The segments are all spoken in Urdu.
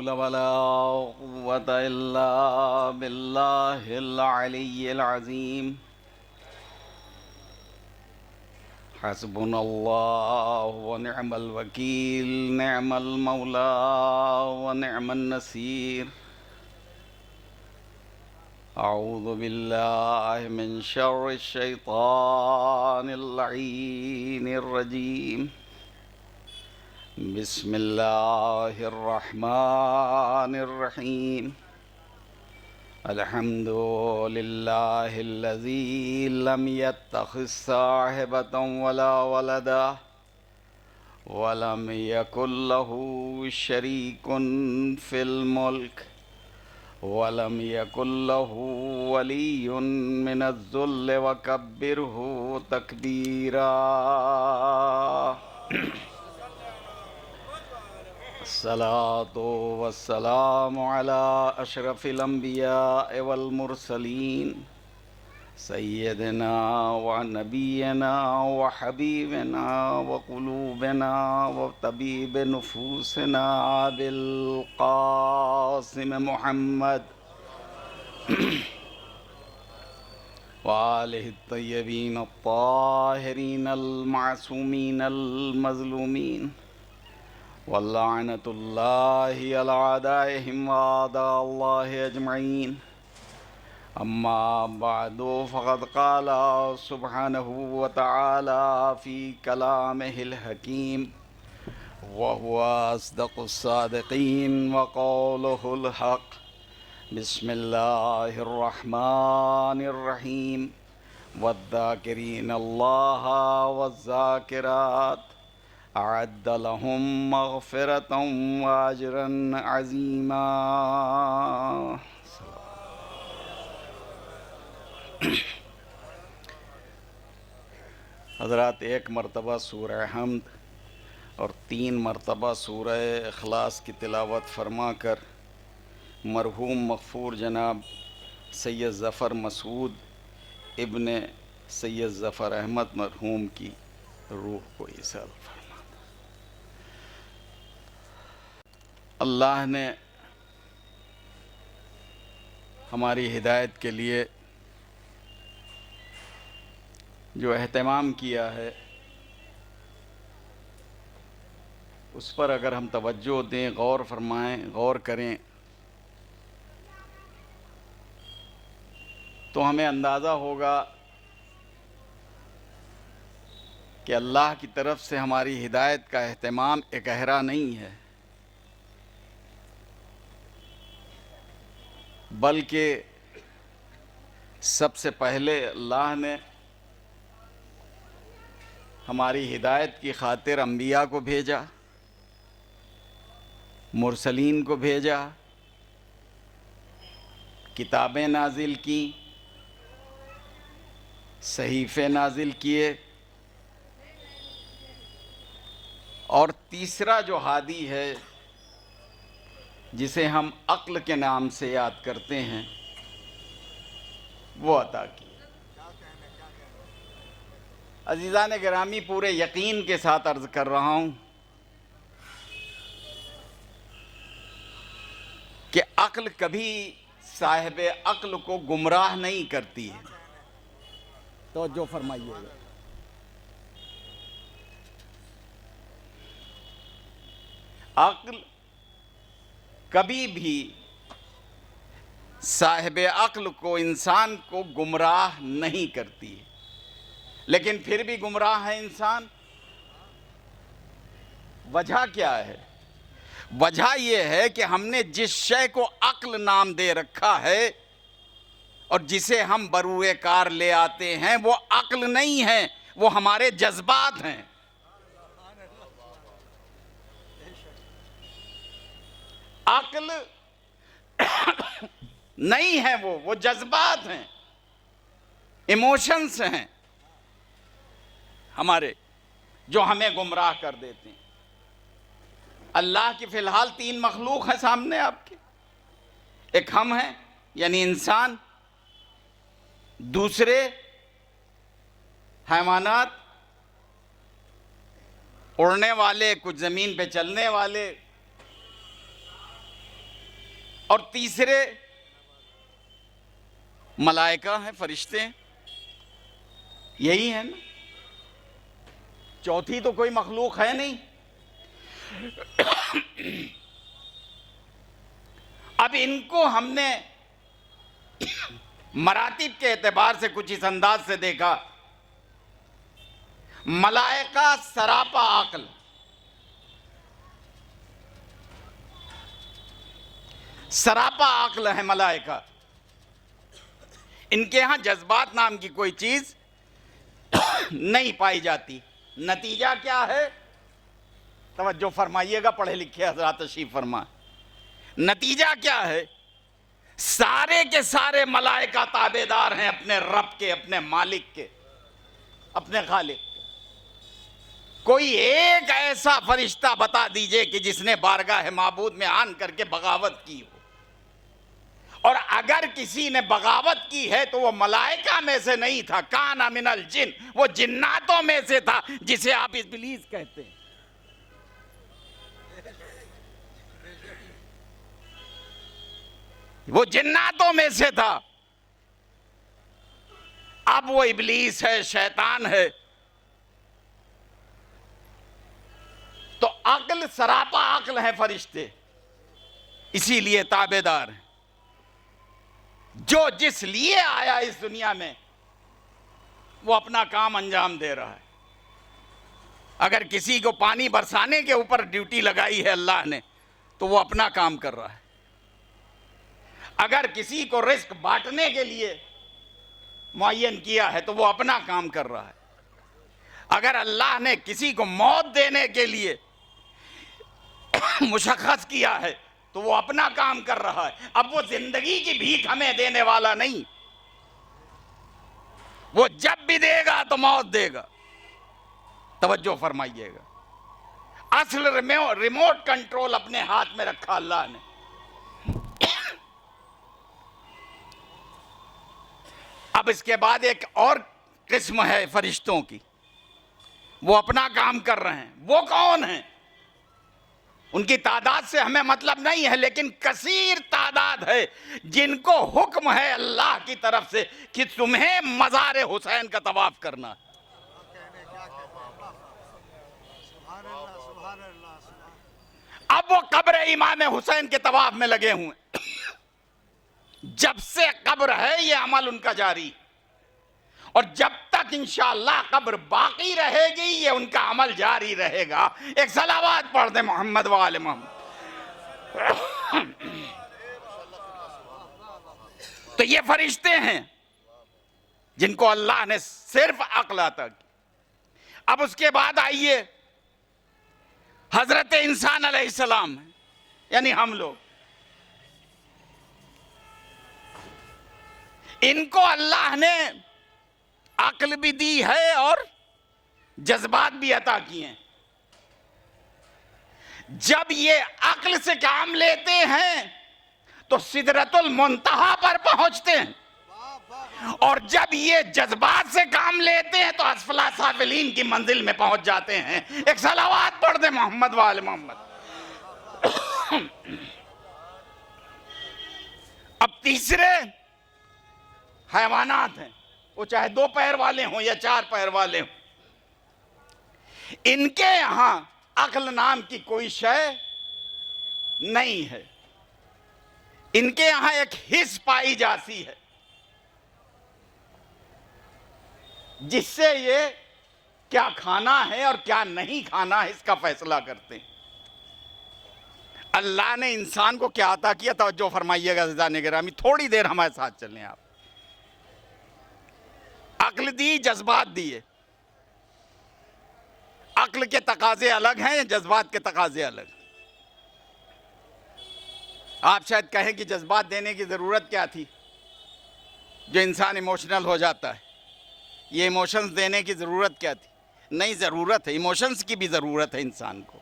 حول ولا قوة إلا بالله العلي العظيم حسبنا الله ونعم الوكيل نعم المولى ونعم النصير أعوذ بالله من شر الشيطان اللعين الرجيم بسم الله الرحمن الرحيم الحمد لله الذي لم يتخذ صاحبة ولا ولدا ولم يكن له شريك في الملك ولم يكن له ولي من الذل وكبره تكبيرا الصلاة والسلام على أشرف الأنبياء والمرسلين سيدنا ونبينا وحبيبنا وقلوبنا وطبيب نفوسنا بالقاسم محمد وآله الطيبين الطاهرين المعصومين المظلومين واللعنة الله على أعدائهم وأعداء الله أجمعين أما بعد فقد قال سبحانه وتعالى في كلامه الحكيم وهو أصدق الصادقين وقوله الحق بسم الله الرحمن الرحيم والذاكرين الله والذاكرات أعد لهم مغفرة وأجرا عظيما. حضرات، ایک مرتبہ سورہ حمد اور 3 مرتبہ سورہ اخلاص کی تلاوت فرما کر مرحوم مغفور جناب سید ظفر مسعود ابن سید ظفر احمد مرحوم کی روح کو ایصال فرما. اللہ نے ہماری ہدایت کے لیے جو اہتمام کیا ہے اس پر اگر ہم توجہ دیں، غور فرمائیں، غور کریں تو ہمیں اندازہ ہوگا کہ اللہ کی طرف سے ہماری ہدایت کا اہتمام اکہرا نہیں ہے، بلکہ سب سے پہلے اللہ نے ہماری ہدایت کی خاطر انبیاء کو بھیجا، مرسلین کو بھیجا، کتابیں نازل کی، صحیفے نازل کیے، اور تیسرا جو ہادی ہے جسے ہم عقل کے نام سے یاد کرتے ہیں وہ عطا کی. عزیزان گرامی، پورے یقین کے ساتھ عرض کر رہا ہوں کہ عقل کبھی صاحب عقل کو گمراہ نہیں کرتی ہے. توجہ فرمائیے گا. عقل کبھی بھی صاحب عقل کو، انسان کو گمراہ نہیں کرتی ہے. لیکن پھر بھی گمراہ ہے انسان. وجہ کیا ہے؟ وجہ یہ ہے کہ ہم نے جس شے کو عقل نام دے رکھا ہے اور جسے ہم بروئے کار لے آتے ہیں وہ عقل نہیں ہے، وہ ہمارے جذبات ہیں. عقل نہیں ہے، وہ جذبات ہیں، ایموشنز ہیں ہمارے، جو ہمیں گمراہ کر دیتے ہیں. اللہ کی فی الحال 3 مخلوق ہیں سامنے آپ کے. ایک ہم ہیں یعنی انسان، دوسرے حیوانات، اڑنے والے، کچھ زمین پہ چلنے والے، اور تیسرے ملائکہ ہیں، فرشتے ہیں، یہی ہے نا، چوتھی تو کوئی مخلوق ہے نہیں۔ اب ان کو ہم نے مراتب کے اعتبار سے کچھ اس انداز سے دیکھا، ملائکہ سراپا عقل، سراپا عقل ہے ملائکہ، ان کے ہاں جذبات نام کی کوئی چیز نہیں پائی جاتی۔ نتیجہ کیا ہے؟ توجہ فرمائیے گا پڑھے لکھے حضرات، تشریف فرما۔ نتیجہ کیا ہے؟ سارے کے سارے ملائکہ تابعدار ہیں اپنے رب کے، اپنے مالک کے، اپنے خالق کے۔ کوئی ایک ایسا فرشتہ بتا دیجئے کہ جس نے بارگاہ معبود میں آن کر کے بغاوت کی ہو، اور اگر کسی نے بغاوت کی ہے تو وہ ملائکہ میں سے نہیں تھا، کان من الجن، وہ جناتوں میں سے تھا، جسے آپ ابلیس کہتے ہیں۔ وہ جناتوں میں سے تھا، اب وہ ابلیس ہے، شیطان ہے۔ تو عقل سراپا عقل ہے فرشتے، اسی لیے تابعدار ہیں۔ جو جس لیے آیا اس دنیا میں وہ اپنا کام انجام دے رہا ہے۔ اگر کسی کو پانی برسانے کے اوپر ڈیوٹی لگائی ہے اللہ نے تو وہ اپنا کام کر رہا ہے۔ اگر کسی کو رزق بانٹنے کے لیے معین کیا ہے تو وہ اپنا کام کر رہا ہے۔ اگر اللہ نے کسی کو موت دینے کے لیے مشخص کیا ہے تو وہ اپنا کام کر رہا ہے۔ اب وہ زندگی کی بھیک ہمیں دینے والا نہیں، وہ جب بھی دے گا تو موت دے گا۔ توجہ فرمائیے گا، اصل ریموٹ کنٹرول اپنے ہاتھ میں رکھا اللہ نے۔ اب اس کے بعد ایک اور قسم ہے فرشتوں کی، وہ اپنا کام کر رہے ہیں۔ وہ کون ہیں؟ ان کی تعداد سے ہمیں مطلب نہیں ہے، لیکن کثیر تعداد ہے جن کو حکم ہے اللہ کی طرف سے کہ تمہیں مزار حسین کا طواف کرنا ہے۔ اب وہ قبر امام حسین کے طواف میں لگے ہوئے، جب سے قبر ہے یہ عمل ان کا جاری، اور جب تک انشاءاللہ قبر باقی رہے گی یہ ان کا عمل جاری رہے گا۔ ایک صلوات پڑھ دیں محمد و آل محمد۔ تو یہ فرشتے ہیں جن کو اللہ نے صرف عقل عطا کی۔ اب اس کے بعد آئیے حضرت انسان علیہ السلام، یعنی ہم لوگ، ان کو اللہ نے عقل بھی دی ہے اور جذبات بھی عطا کیے ہیں۔ جب یہ عقل سے کام لیتے ہیں تو سدرۃ المنتہا پر پہنچتے ہیں، اور جب یہ جذبات سے کام لیتے ہیں تو اسفل سافلین کی منزل میں پہنچ جاتے ہیں۔ ایک صلوات پڑھ دیں محمد و آل محمد۔ اب تیسرے حیوانات ہیں، وہ چاہے 2 پیر والے ہوں یا 4 پیر والے ہوں، ان کے یہاں عقل نام کی کوئی شے نہیں ہے۔ ان کے یہاں ایک حس پائی جاتی ہے جس سے یہ کیا کھانا ہے اور کیا نہیں کھانا ہے اس کا فیصلہ کرتے ہیں۔ اللہ نے انسان کو کیا عطا کیا؟ توجہ فرمائیے گا عزیزان گرامی، تھوڑی دیر ہمارے ساتھ چلیں آپ۔ عقل دی، جذبات دیے۔ عقل کے تقاضے الگ ہیں، جذبات کے تقاضے الگ۔ آپ شاید کہیں کہ جذبات دینے کی ضرورت کیا تھی؟ جو انسان ایموشنل ہو جاتا ہے، یہ ایموشنز دینے کی ضرورت کیا تھی؟ نہیں، ضرورت ہے، ایموشنز کی بھی ضرورت ہے انسان کو۔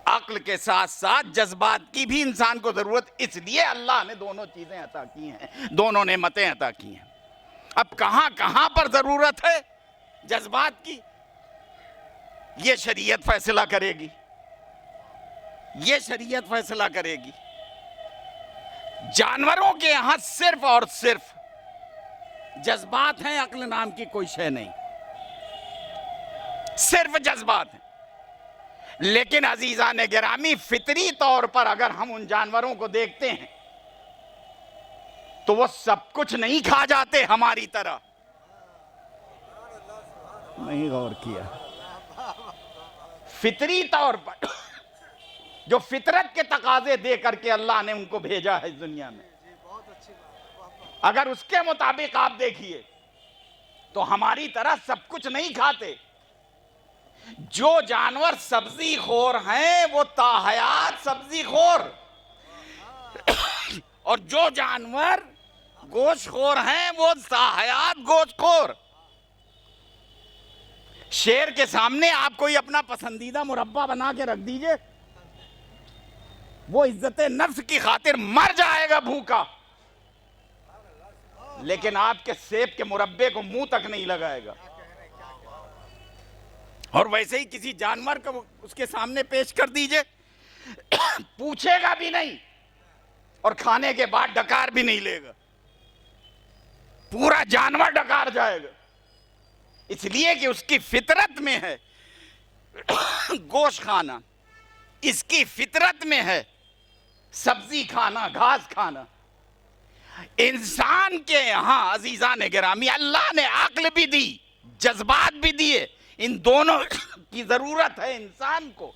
عقل کے ساتھ ساتھ جذبات کی بھی انسان کو ضرورت، اس لیے اللہ نے دونوں چیزیں عطا کی ہیں، دونوں نعمتیں عطا کی ہیں۔ اب کہاں کہاں پر ضرورت ہے جذبات کی، یہ شریعت فیصلہ کرے گی، یہ شریعت فیصلہ کرے گی۔ جانوروں کے یہاں صرف اور صرف جذبات ہیں، عقل نام کی کوئی شے نہیں، صرف جذبات ہیں۔ لیکن عزیزان گرامی، فطری طور پر اگر ہم ان جانوروں کو دیکھتے ہیں تو وہ سب کچھ نہیں کھا جاتے ہماری طرح۔ نہیں غور کیا؟ فطری طور پر جو فطرت کے تقاضے دے کر کے اللہ نے ان کو بھیجا ہے اس دنیا میں، اگر اس کے مطابق آپ دیکھیے تو ہماری طرح سب کچھ نہیں کھاتے۔ جو جانور سبزی خور ہیں وہ تاحیات سبزی خور، اور جو جانور گوشت خور ہیں وہ تاحیات گوشت خور۔ شیر کے سامنے آپ کوئی اپنا پسندیدہ مربع بنا کے رکھ دیجئے، وہ عزت نفس کی خاطر مر جائے گا بھوکا، لیکن آپ کے سیب کے مربے کو منہ تک نہیں لگائے گا۔ اور ویسے ہی کسی جانور کو اس کے سامنے پیش کر دیجئے، پوچھے گا بھی نہیں، اور کھانے کے بعد ڈکار بھی نہیں لے گا، پورا جانور ڈکار جائے گا، اس لیے کہ اس کی فطرت میں ہے گوشت کھانا، اس کی فطرت میں ہے سبزی کھانا، گھاس کھانا۔ انسان کے یہاں عزیزان گرامی اللہ نے عقل بھی دی، جذبات بھی دیے، ان دونوں کی ضرورت ہے انسان کو،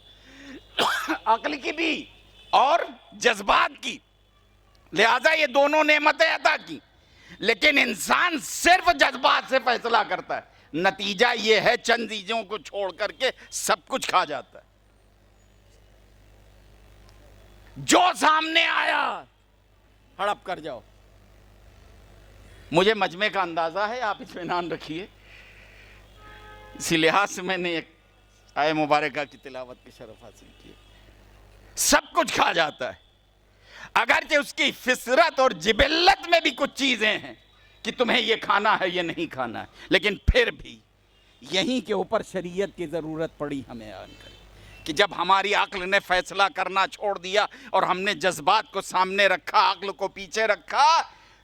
عقل کی بھی اور جذبات کی، لہذا یہ دونوں نعمتیں عطا کی۔ لیکن انسان صرف جذبات سے فیصلہ کرتا ہے، نتیجہ یہ ہے چند چیزوں کو چھوڑ کر کے سب کچھ کھا جاتا ہے۔ جو سامنے آیا ہڑپ کر جاؤ۔ مجھے مجمع کا اندازہ ہے، آپ اطمینان رکھیے، اسی لحاظ سے میں نے ایک آیہ مبارکہ کی تلاوت کی شرف حاصل کی۔ سب کچھ کھا جاتا ہے، اگرچہ اس کی فطرت اور جبلت میں بھی کچھ چیزیں ہیں کہ تمہیں یہ کھانا ہے یہ نہیں کھانا ہے، لیکن پھر بھی یہیں کے اوپر شریعت کی ضرورت پڑی ہمیں آن کر، کہ جب ہماری عقل نے فیصلہ کرنا چھوڑ دیا اور ہم نے جذبات کو سامنے رکھا، عقل کو پیچھے رکھا،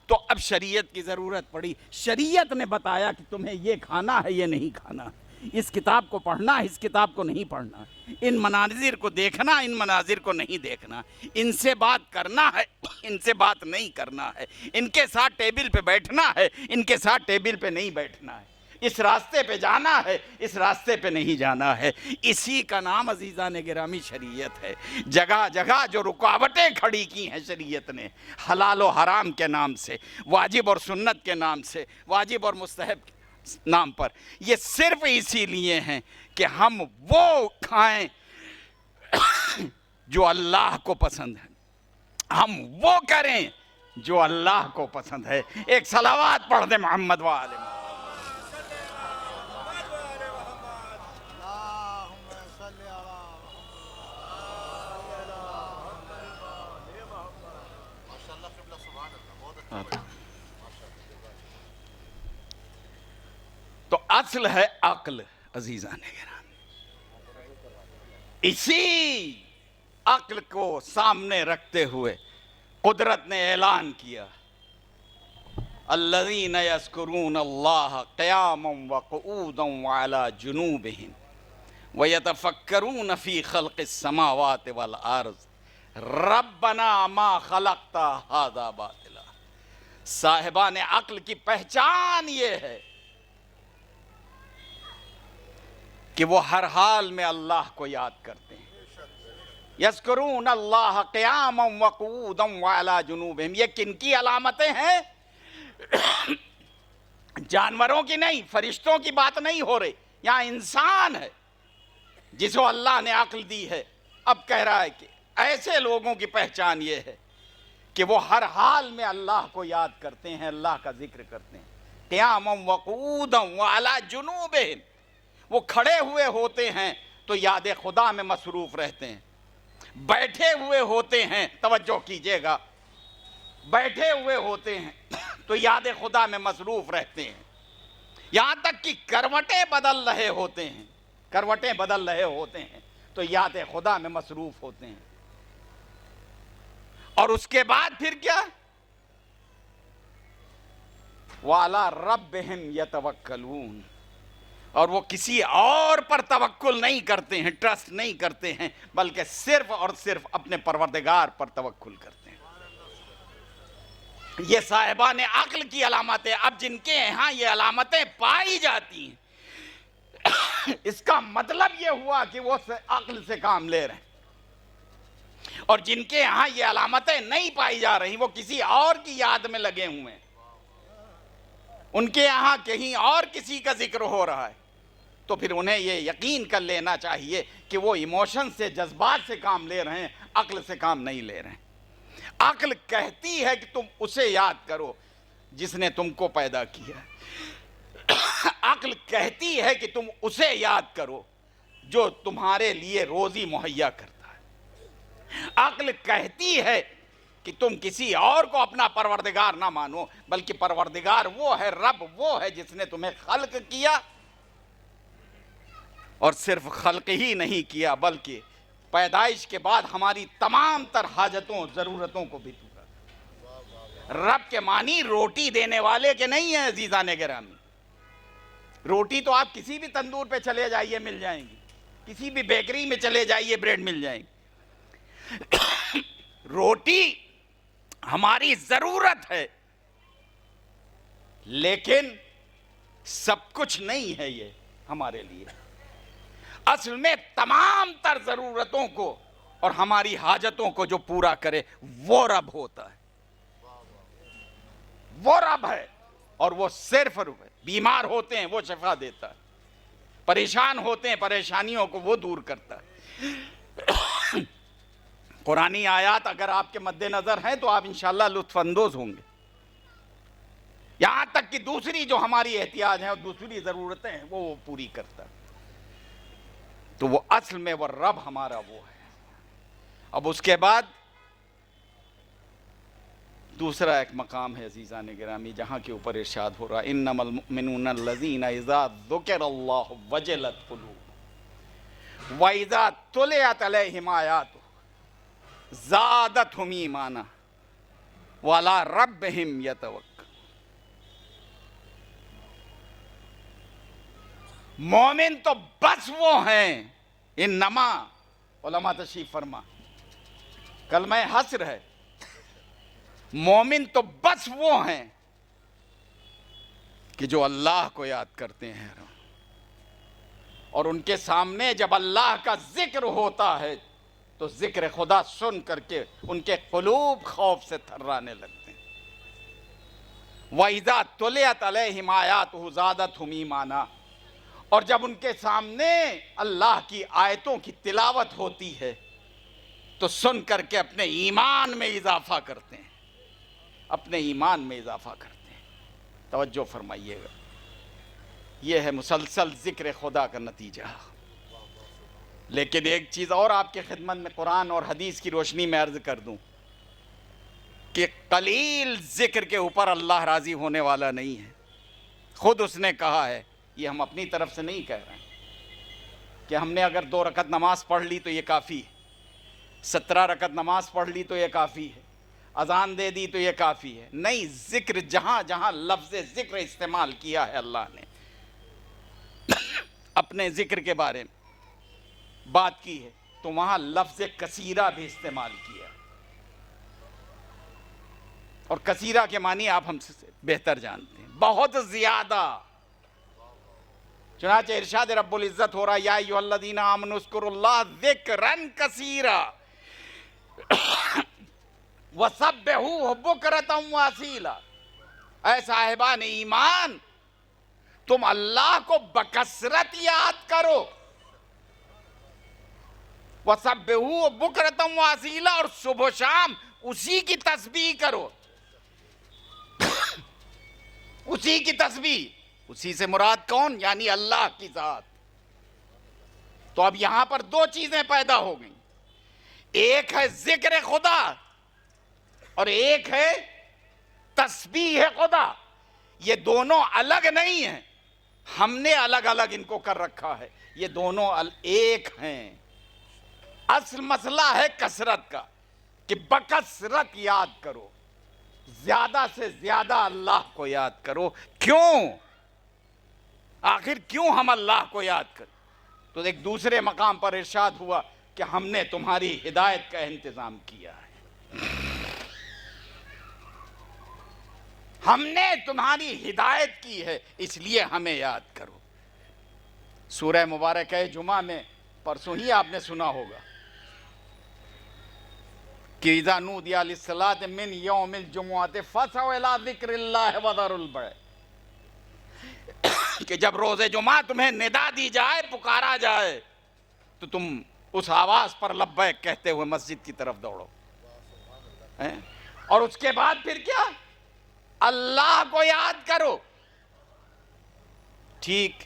تو اب شریعت کی ضرورت پڑی۔ شریعت نے بتایا کہ تمہیں یہ کھانا ہے یہ نہیں کھانا، اس کتاب کو پڑھنا ہے اس کتاب کو نہیں پڑھنا، ان مناظر کو دیکھنا ان مناظر کو نہیں دیکھنا، ان سے بات کرنا ہے ان سے بات نہیں کرنا ہے، ان کے ساتھ ٹیبل پہ بیٹھنا ہے ان کے ساتھ ٹیبل پہ نہیں بیٹھنا ہے، اس راستے پہ جانا ہے اس راستے پہ نہیں جانا ہے۔ اسی کا نام عزیزان گرامی شریعت ہے۔ جگہ جگہ جو رکاوٹیں کھڑی کی ہیں شریعت نے، حلال و حرام کے نام سے، واجب اور سنت کے نام سے، واجب اور مستحب کے نام پر، یہ صرف اسی لیے ہیں کہ ہم وہ کھائیں جو اللہ کو پسند ہے، ہم وہ کریں جو اللہ کو پسند ہے۔ ایک صلوات پڑھ دیں محمد وآل محمد۔ تو اصل ہے عقل عزیزان گرامی، اسی عقل کو سامنے رکھتے ہوئے قدرت نے اعلان کیا، الذین یذکرون اللہ قیاما وقعودا وعلی جنوبہم ویتفکرون فی خلق السماوات والارض ربنا ما خلقت ھذا باطلا۔ صاحبان عقل کی پہچان یہ ہے کہ وہ ہر حال میں اللہ کو یاد کرتے ہیں۔ یذکرون اللہ قیاما وقعودا وعلی جنوبہم، یہ کن کی علامتیں ہیں؟ جانوروں کی نہیں، فرشتوں کی بات نہیں ہو رہی، یہاں انسان ہے جس کو اللہ نے عقل دی ہے۔ اب کہہ رہا ہے کہ ایسے لوگوں کی پہچان یہ ہے کہ وہ ہر حال میں اللہ کو یاد کرتے ہیں، اللہ کا ذکر کرتے ہیں۔ قیاما وقعودا وعلی جنوبہم، وہ کھڑے ہوئے ہوتے ہیں تو یاد خدا میں مصروف رہتے ہیں، بیٹھے ہوئے ہوتے ہیں، توجہ کیجئے گا، بیٹھے ہوئے ہوتے ہیں تو یاد خدا میں مصروف رہتے ہیں، یہاں تک کہ کروٹیں بدل رہے ہوتے ہیں، کروٹیں بدل رہے ہوتے ہیں تو یاد خدا میں مصروف ہوتے ہیں۔ اور اس کے بعد پھر کیا؟ وَعَلَىٰ رَبِّهِمْ يَتَوَكَّلُونَ، اور وہ کسی اور پر توکل نہیں کرتے ہیں، ٹرسٹ نہیں کرتے ہیں، بلکہ صرف اور صرف اپنے پروردگار پر توکل کرتے ہیں۔ یہ صاحبان عقل کی علامت ہے۔ اب جن کے یہاں یہ علامتیں پائی جاتی ہیں، اس کا مطلب یہ ہوا کہ وہ عقل سے کام لے رہے ہیں، اور جن کے یہاں یہ علامتیں نہیں پائی جا رہی وہ کسی اور کی یاد میں لگے ہوئے ہیں، ان کے یہاں کہیں اور کسی کا ذکر ہو رہا ہے، تو پھر انہیں یہ یقین کر لینا چاہیے کہ وہ ایموشن سے، جذبات سے کام لے رہے ہیں، عقل سے کام نہیں لے رہے ہیں۔ عقل کہتی ہے کہ تم اسے یاد کرو جس نے تم کو پیدا کیا، عقل کہتی ہے کہ تم اسے یاد کرو جو تمہارے لیے روزی مہیا کرتا ہے، عقل کہتی ہے کہ تم کسی اور کو اپنا پروردگار نہ مانو، بلکہ پروردگار وہ ہے، رب وہ ہے جس نے تمہیں خلق کیا، اور صرف خلق ہی نہیں کیا بلکہ پیدائش کے بعد ہماری تمام تر حاجتوں، ضرورتوں کو بھی پورا کیا۔ رب کے معنی روٹی دینے والے کے نہیں ہیں عزیزان گرامی۔ روٹی تو آپ کسی بھی تندور پہ چلے جائیے مل جائیں گی، کسی بھی بیکری میں چلے جائیے بریڈ مل جائیں گی۔ روٹی ہماری ضرورت ہے، لیکن سب کچھ نہیں ہے یہ ہمارے لیے۔ اصل میں تمام تر ضرورتوں کو اور ہماری حاجتوں کو جو پورا کرے وہ رب ہوتا ہے، وہ رب ہے، اور وہ صرف رب ہے۔ بیمار ہوتے ہیں وہ شفا دیتا ہے، پریشان ہوتے ہیں پریشانیوں کو وہ دور کرتا ہے۔ قرآنی آیات اگر آپ کے مد نظر ہیں تو آپ انشاءاللہ لطف اندوز ہوں گے، یہاں تک کہ دوسری جو ہماری احتیاج ہیں اور دوسری ضرورتیں ہیں وہ پوری کرتا ہے۔ تو وہ اصل میں وہ رب ہمارا وہ ہے۔ اب اس کے بعد دوسرا ایک مقام ہے عزیزان گرامی جہاں کے اوپر ارشاد ہو رہا انما المؤمنون الذین اذا ذکر اللہ وجلت قلوبہم واذا تلیت علیہم آیاتہ زادتہم ایمانا وعلی ربہم یتوکلون۔ مومن تو بس وہ ہیں، انما علماء تشریف فرما کلمہ حصر ہے، مومن تو بس وہ ہیں کہ جو اللہ کو یاد کرتے ہیں، اور ان کے سامنے جب اللہ کا ذکر ہوتا ہے تو ذکر خدا سن کر کے ان کے قلوب خوف سے تھرانے لگتے ہیں۔ وَإِذَا تُلِيَتْ عَلَيْهِمْ آيَاتُهُ زَادَتْهُمْ ایمانا، اور جب ان کے سامنے اللہ کی آیتوں کی تلاوت ہوتی ہے تو سن کر کے اپنے ایمان میں اضافہ کرتے ہیں، اپنے ایمان میں اضافہ کرتے ہیں۔ توجہ فرمائیے گا، یہ ہے مسلسل ذکر خدا کا نتیجہ۔ لیکن ایک چیز اور آپ کے خدمت میں قرآن اور حدیث کی روشنی میں عرض کر دوں کہ قلیل ذکر کے اوپر اللہ راضی ہونے والا نہیں ہے۔ خود اس نے کہا ہے، یہ ہم اپنی طرف سے نہیں کہہ رہے ہیں کہ ہم نے اگر 2 رکعت نماز پڑھ لی تو یہ کافی ہے، 17 رکعت نماز پڑھ لی تو یہ کافی ہے، اذان دے دی تو یہ کافی ہے۔ نہیں، ذکر جہاں جہاں لفظ ذکر استعمال کیا ہے اللہ نے اپنے ذکر کے بارے میں بات کی ہے تو وہاں لفظ کثیرہ بھی استعمال کیا، اور کثیرہ کے معنی آپ ہم سے بہتر جانتے ہیں، بہت زیادہ۔ چنانچہ ارشاد رب العزت ہو رہا یا ایھا الذین آمنوا اذکروا اللہ ذکرا کثیرا وسبحوہ بکرۃ واصیلا۔ اے صاحبان ایمان، تم اللہ کو بکثرت یاد کرو، وسبحوہ بکرۃ واصیلا، اور صبح و شام اسی کی تسبیح کرو، اسی کی تسبیح۔ اسی سے مراد کون؟ یعنی اللہ کی ذات۔ تو اب یہاں پر 2 چیزیں پیدا ہو گئیں، ایک ہے ذکر خدا اور ایک ہے تسبیح خدا۔ یہ دونوں الگ نہیں ہیں، ہم نے الگ الگ ان کو کر رکھا ہے، یہ دونوں ایک ہیں۔ اصل مسئلہ ہے کثرت کا، کہ بکثرت یاد کرو، زیادہ سے زیادہ اللہ کو یاد کرو. کیوں؟ آخر کیوں ہم اللہ کو یاد کریں؟ تو ایک دوسرے مقام پر ارشاد ہوا کہ ہم نے تمہاری ہدایت کا انتظام کیا ہے. ہم نے تمہاری ہدایت کی ہے، اس لیے ہمیں یاد کرو. سورہ مبارکہ جمعہ میں پرسوں ہی آپ نے سنا ہوگا کہ اذا نودی للصلاۃ من یوم الجمعۃ فاسعوا الی ذکر اللہ وذروا البیع، کہ جب روز جمعہ تمہیں ندا دی جائے، پکارا جائے، تو تم اس آواز پر لبیک کہتے ہوئے مسجد کی طرف دوڑو. اور اس کے بعد پھر کیا؟ اللہ کو یاد کرو. ٹھیک.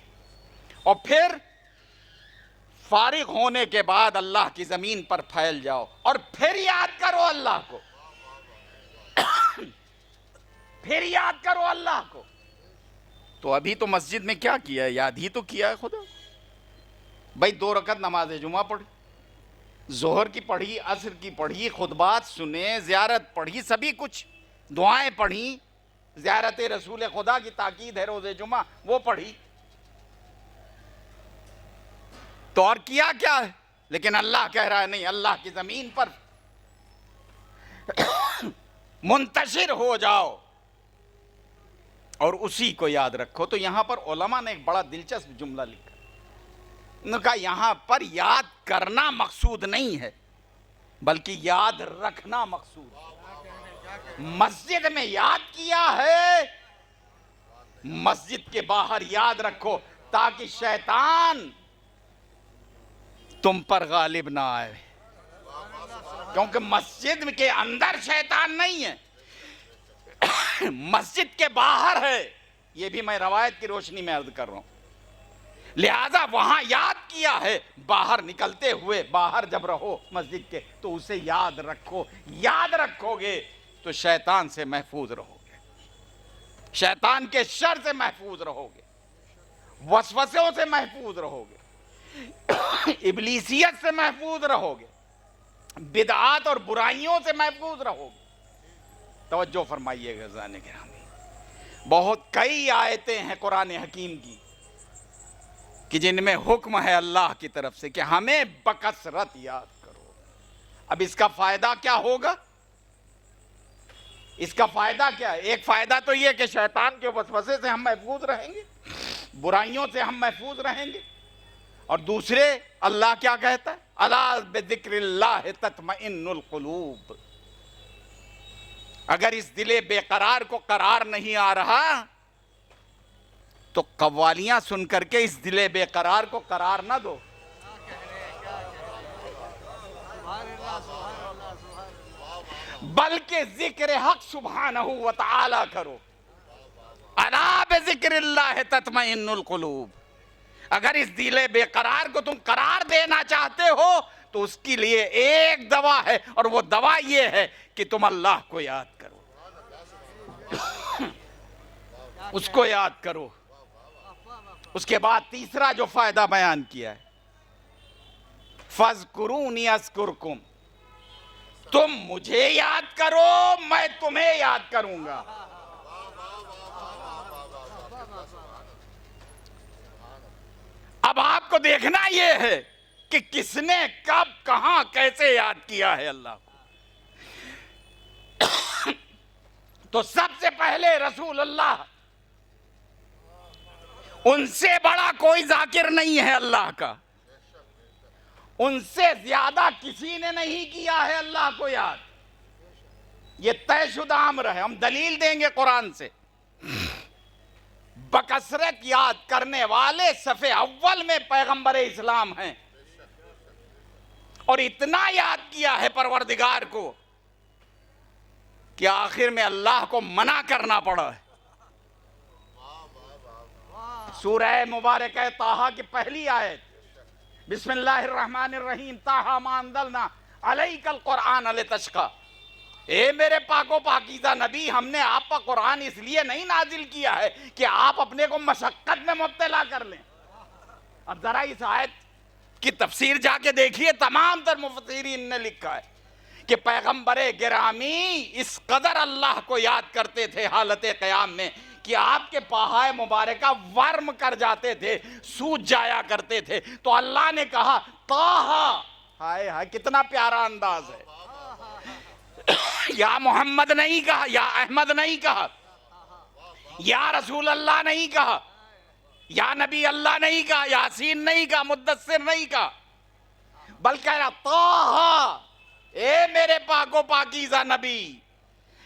اور پھر فارغ ہونے کے بعد اللہ کی زمین پر پھیل جاؤ اور پھر یاد کرو اللہ کو. پھر یاد کرو اللہ کو. تو ابھی تو مسجد میں کیا کیا ہے؟ یاد ہی تو کیا ہے خدا. بھائی 2 رکعت نماز جمعہ پڑھی، ظہر کی پڑھی، عصر کی پڑھی، خطبات سنے، زیارت پڑھی، سبھی کچھ، دعائیں پڑھی، زیارت رسول خدا کی تاکید ہے روز جمعہ وہ پڑھی. تو اور کیا کیا ہے؟ لیکن اللہ کہہ رہا ہے نہیں، اللہ کی زمین پر منتشر ہو جاؤ اور اسی کو یاد رکھو. تو یہاں پر علماء نے ایک بڑا دلچسپ جملہ لکھا. انہوں نے کہا یہاں پر یاد کرنا مقصود نہیں ہے بلکہ یاد رکھنا مقصود ہے. مسجد میں یاد کیا ہے، مسجد کے باہر یاد رکھو تاکہ شیطان تم پر غالب نہ آئے. کیونکہ مسجد کے اندر شیطان نہیں ہے، مسجد کے باہر ہے. یہ بھی میں روایت کی روشنی میں عرض کر رہا ہوں. لہذا وہاں یاد کیا ہے، باہر نکلتے ہوئے باہر جب رہو مسجد کے تو اسے یاد رکھو. یاد رکھو گے تو شیطان سے محفوظ رہو گے، شیطان کے شر سے محفوظ رہو گے، وسوسوں سے محفوظ رہو گے، ابلیسیت سے محفوظ رہو گے، بدعات اور برائیوں سے محفوظ رہو گے. توجہ فرمائیے گا عزیزان گرامی، بہت کئی آیتیں ہیں قرآن حکیم کی کہ جن میں حکم ہے اللہ کی طرف سے کہ ہمیں بکثرت یاد کرو. اب اس کا فائدہ کیا ہوگا؟ اس کا فائدہ کیا ہے؟ ایک فائدہ تو یہ کہ شیطان کے وسوسے سے ہم محفوظ رہیں گے، برائیوں سے ہم محفوظ رہیں گے. اور دوسرے اللہ کیا کہتا ہے؟ الا بذکر اللہ تطمئن القلوب. اگر اس دل بے قرار کو قرار نہیں آ رہا تو قوالیاں سن کر کے اس دل بے قرار کو قرار نہ دو. بلکہ ذکر حق سبحانہ وتعالی کرو. الا بذکر اللہ تطمئن القلوب. اگر اس دل بے قرار کو تم قرار دینا چاہتے ہو تو اس کے لیے ایک دوا ہے، اور وہ دوا یہ ہے کہ تم اللہ کو یاد کرو، اس کو یاد کرو. اس کے بعد تیسرا جو فائدہ بیان کیا ہے، فَاذْكُرُونِي أَذْكُرْكُمْ. تم مجھے یاد کرو، میں تمہیں یاد کروں گا. اب آپ کو دیکھنا یہ ہے کہ کس نے کب کہاں کیسے یاد کیا ہے اللہ کو. تو سب سے پہلے رسول اللہ، ان سے بڑا کوئی ذاکر نہیں ہے اللہ کا، ان سے زیادہ کسی نے نہیں کیا ہے اللہ کو یاد. یہ طے شدہ امر ہے، ہم دلیل دیں گے قرآن سے. بکثرت یاد کرنے والے صف اول میں پیغمبر اسلام ہیں، اور اتنا یاد کیا ہے پروردگار کو کہ آخر میں اللہ کو منع کرنا پڑا ہے. سورہ مبارکہ طٰہٰ کی پہلی آیت، بسم اللہ الرحمن الرحیم، طٰہٰ ما انزلنا علیک القرآن لتشقیٰ. اے میرے پاک و پاکیزہ نبی، ہم نے آپ پر قرآن اس لیے نہیں نازل کیا ہے کہ آپ اپنے کو مشقت میں مبتلا کر لیں. اب ذرا اس آیت کی تفسیر جا کے دیکھیے، تمام تر مفسرین نے لکھا ہے کہ پیغمبر گرامی اس قدر اللہ کو یاد کرتے تھے حالت قیام میں کہ آپ کے پاہائے مبارکہ ورم کر جاتے تھے، سوج جایا کرتے تھے. تو اللہ نے کہا طٰہٰ. ہائے ہائے کتنا پیارا انداز ہے. یا محمد نہیں کہا، یا احمد نہیں کہا، یا رسول اللہ نہیں کہا، یا نبی اللہ نہیں کہا، یاسین نہیں کہا، مدثر نہیں کہا، بلکہ کہہ رہا طٰہٰ. اے میرے پاک و پاکیزہ نبی،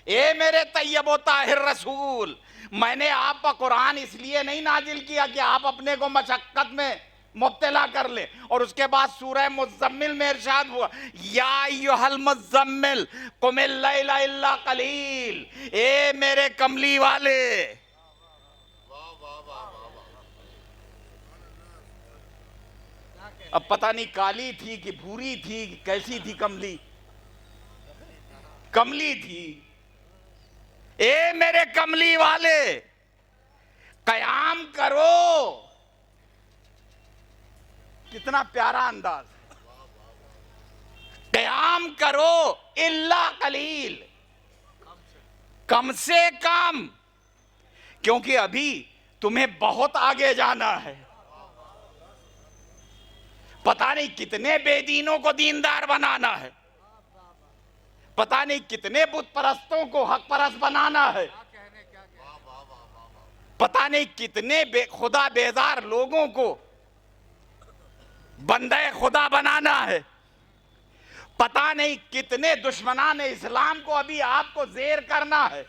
اے میرے طیب و طاہر رسول، میں نے آپ پر قرآن اس لیے نہیں نازل کیا کہ آپ اپنے کو مشقت میں مبتلا کر لیں. اور اس کے بعد سورہ مزمل میں ارشاد ہوا یا ایھا المزمل قم اللیل الا قلیل. اے میرے کملی والے. اب پتہ نہیں کالی تھی کہ بھوری تھی کہ کیسی تھی کملی، کملی تھی. اے میرے کملی والے قیام کرو. کتنا پیارا انداز ہے. قیام کرو الا قلیل، کم سے کم، کیونکہ ابھی تمہیں بہت آگے جانا ہے. پتہ نہیں کتنے بے دینوں کو دیندار بنانا ہے، پتہ نہیں کتنے بت پرستوں کو حق پرست بنانا ہے، پتہ نہیں کتنے خدا بیزار لوگوں کو بندہ خدا بنانا ہے، پتہ نہیں کتنے دشمنان اسلام کو ابھی آپ کو زیر کرنا ہے.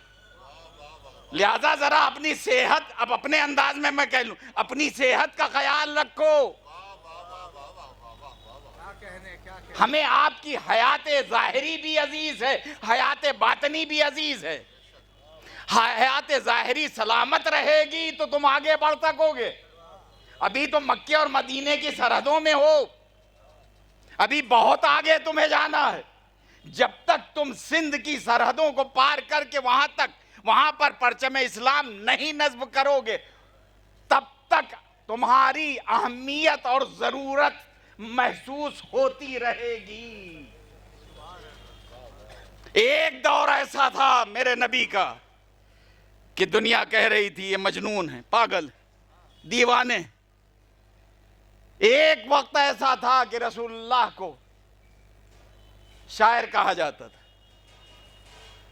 لہذا ذرا اپنی صحت، اب اپنے انداز میں کہہ لوں، اپنی صحت کا خیال رکھو. ہمیں آپ کی حیات ظاہری بھی عزیز ہے، حیات باطنی بھی عزیز ہے. حیات ظاہری سلامت رہے گی تو تم آگے بڑھ سکو گے. ابھی تم مکے اور مدینے کی سرحدوں میں ہو، ابھی بہت آگے تمہیں جانا ہے. جب تک تم سندھ کی سرحدوں کو پار کر کے وہاں پر پرچم اسلام نہیں نصب کرو گے، تب تک تمہاری اہمیت اور ضرورت محسوس ہوتی رہے گی. ایک دور ایسا تھا میرے نبی کا کہ دنیا کہہ رہی تھی یہ مجنون ہے، پاگل، دیوانے. ایک وقت ایسا تھا کہ رسول اللہ کو شاعر کہا جاتا تھا،